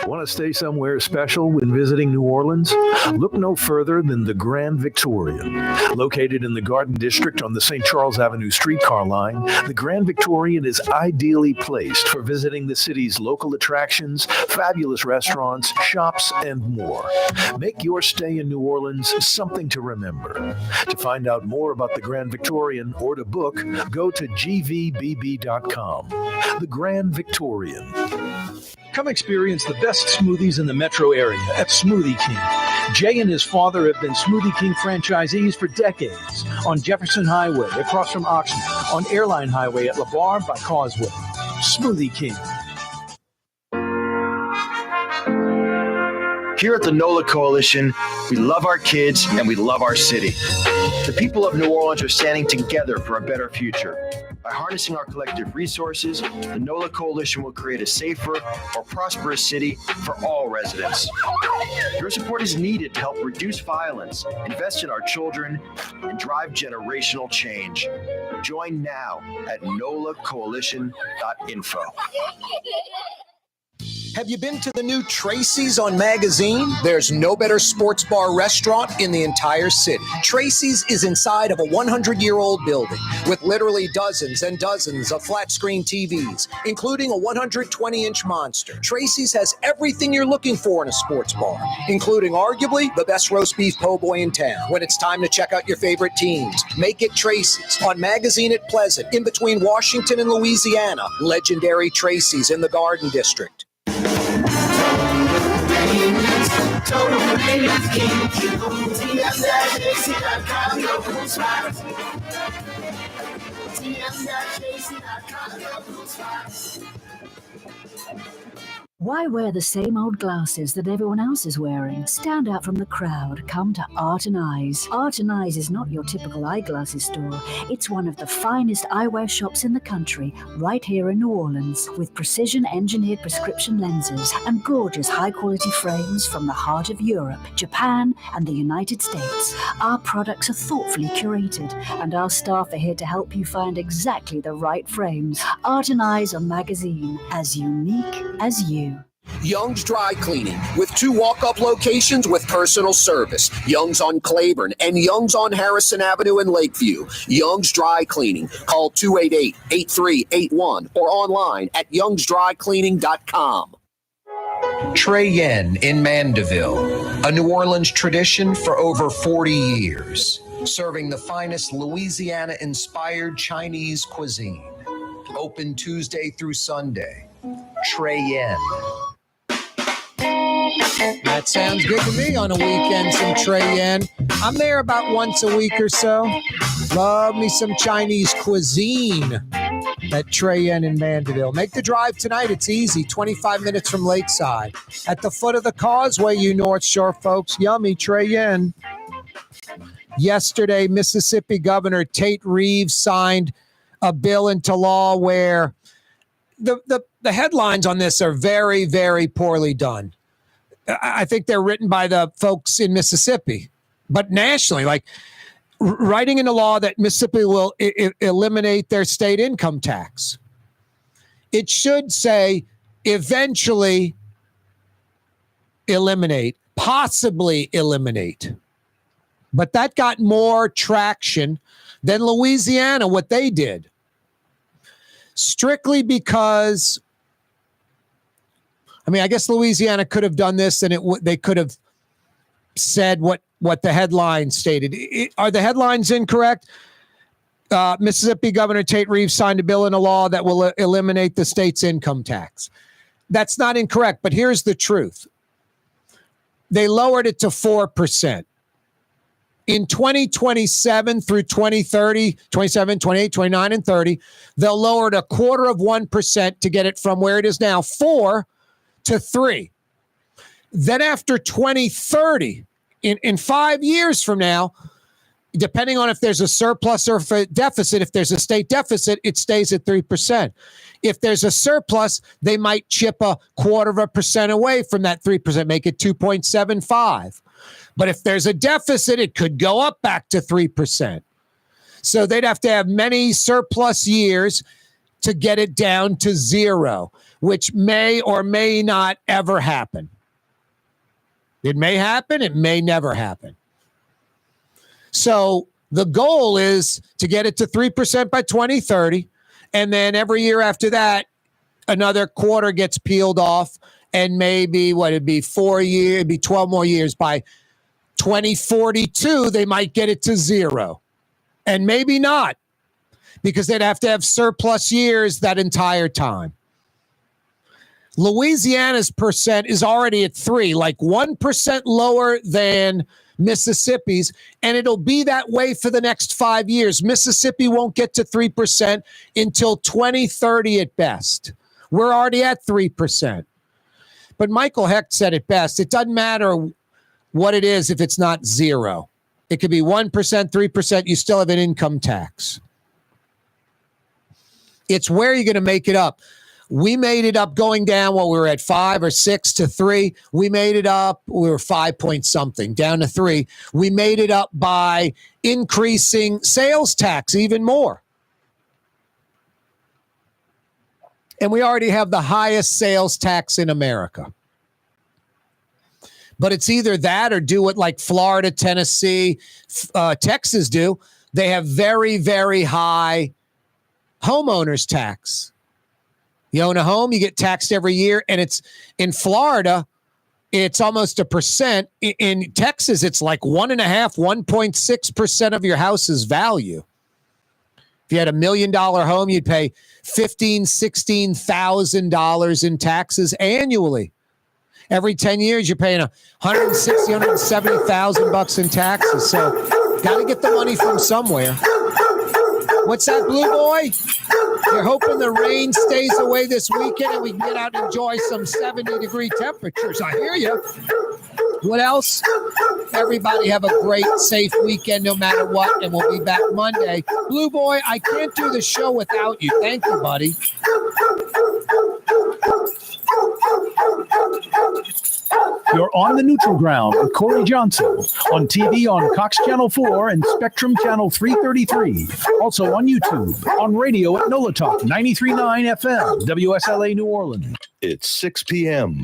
Want to stay somewhere special when visiting New Orleans? Look no further than the Grand Victorian. Located in the Garden District on the St. Charles Avenue streetcar line, the Grand Victorian is ideally placed for visiting the city's local attractions, fabulous restaurants, shops, and more. Make your stay in New Orleans something to remember. To find out more about the Grand Victorian or to book, go to gvbb.com. The Grand Victorian. Come experience the best smoothies in the metro area at Smoothie King. Jay and his father have been Smoothie King franchisees for decades on Jefferson Highway across from Oxnard, on Airline Highway at LeBar by Causeway. Smoothie King. Here at the NOLA Coalition, we love our kids and we love our city. The people of New Orleans are standing together for a better future. By harnessing our collective resources, the NOLA Coalition will create a safer, more prosperous city for all residents. Your support is needed to help reduce violence, invest in our children, and drive generational change. Join now at nolacoalition.info. Have you been to the new Tracy's on Magazine? There's no better sports bar restaurant in the entire city. Tracy's is inside of a 100-year-old building with literally dozens and dozens of flat-screen TVs, including a 120-inch monster. Tracy's has everything you're looking for in a sports bar, including arguably the best roast beef po' boy in town. When it's time to check out your favorite teams, make it Tracy's on Magazine at Pleasant, in between Washington and Louisiana. Legendary Tracy's in the Garden District. Total Raiders King. TM.JC.com. Your cool spots. TM.JC.com. Your cool spots. Why wear the same old glasses that everyone else is wearing? Stand out from the crowd. Come to Art and Eyes. Art and Eyes is not your typical eyeglasses store. It's one of the finest eyewear shops in the country, right here in New Orleans, with precision-engineered prescription lenses and gorgeous high-quality frames from the heart of Europe, Japan, and the United States. Our products are thoughtfully curated, and our staff are here to help you find exactly the right frames. Art and Eyes on Magazine, as unique as you. Young's Dry Cleaning, with 2 walk-up locations with personal service. Young's on Claiborne and Young's on Harrison Avenue in Lakeview. Young's Dry Cleaning. Call 288-8381 or online at youngsdrycleaning.com. Trey Yen in Mandeville, a New Orleans tradition for over 40 years, serving the finest Louisiana-inspired Chinese cuisine. Open Tuesday through Sunday. Trey Yen. That sounds good to me on a weekend, some Trey Yen. I'm there about once a week or so. Love me some Chinese cuisine at Trey Yen in Mandeville. Make the drive tonight. It's easy. 25 minutes from Lakeside. At the foot of the causeway, you North Shore folks. Yummy, Trey Yen. Yesterday, Mississippi Governor Tate Reeves signed a bill into law where the headlines on this are very, very poorly done. I think they're written by the folks in Mississippi, but nationally, like writing in the law that Mississippi will eliminate their state income tax. It should say eventually eliminate, possibly eliminate. But that got more traction than Louisiana, what they did. Strictly because I mean, I guess Louisiana could have done this, and they could have said what the headline stated. Are the headlines incorrect? Mississippi Governor Tate Reeves signed a bill into law that will eliminate the state's income tax. That's not incorrect, but here's the truth. They lowered it to 4%. In 2027 through 2030, 27, 28, 29, and 30, they'll lower it 0.25% to get it from where it is now, 4 to 3. Then after 2030, in 5 years from now, depending on if there's a surplus or a deficit, if there's a state deficit, it stays at 3%. If there's a surplus, they might chip 0.25% away from that 3%, make it 2.75. But if there's a deficit, it could go up back to 3%. So they'd have to have many surplus years to get it down to 0, which may or may not ever happen. It may happen. It may never happen. So the goal is to get it to 3% by 2030. And then every year after that, another quarter gets peeled off. And maybe it'd be 4 years, it'd be 12 more years. By 2042, they might get it to 0. And maybe not, because they'd have to have surplus years that entire time. Louisiana's percent is already at 3, like 1% lower than Mississippi's, and it'll be that way for the next 5 years. Mississippi won't get to 3% until 2030 at best. We're already at 3%. But Michael Hecht said it best. It doesn't matter what it is if it's not 0. It could be 1%, 3%. You still have an income tax. It's where you're going to make it up. We made it up going down while we were at 5 or 6 to 3. We made it up. We were 5 point something down to 3. We made it up by increasing sales tax even more. And we already have the highest sales tax in America. But it's either that or do what like Florida, Tennessee, Texas do. They have very, very high homeowners tax. You own a home, you get taxed every year, and it's in Florida, it's almost 1%. In Texas, it's like 1.5%, 1.6% of your house's value. If you had $1 million home, you'd pay $15,000, $16,000 in taxes annually. Every 10 years, you're paying $160,000, $170,000 in taxes. So, got to get the money from somewhere. What's that, Blue Boy? You're hoping the rain stays away this weekend and we can get out and enjoy some 70-degree temperatures. I hear you. What else? Everybody have a great, safe weekend no matter what, and we'll be back Monday. Blue Boy, I can't do the show without you. Thank you, buddy. You're on the neutral ground with Corey Johnson on TV on Cox Channel 4 and Spectrum Channel 333. Also on YouTube, on radio at NOLA Talk 93.9 FM, WSLA New Orleans. It's 6 p.m.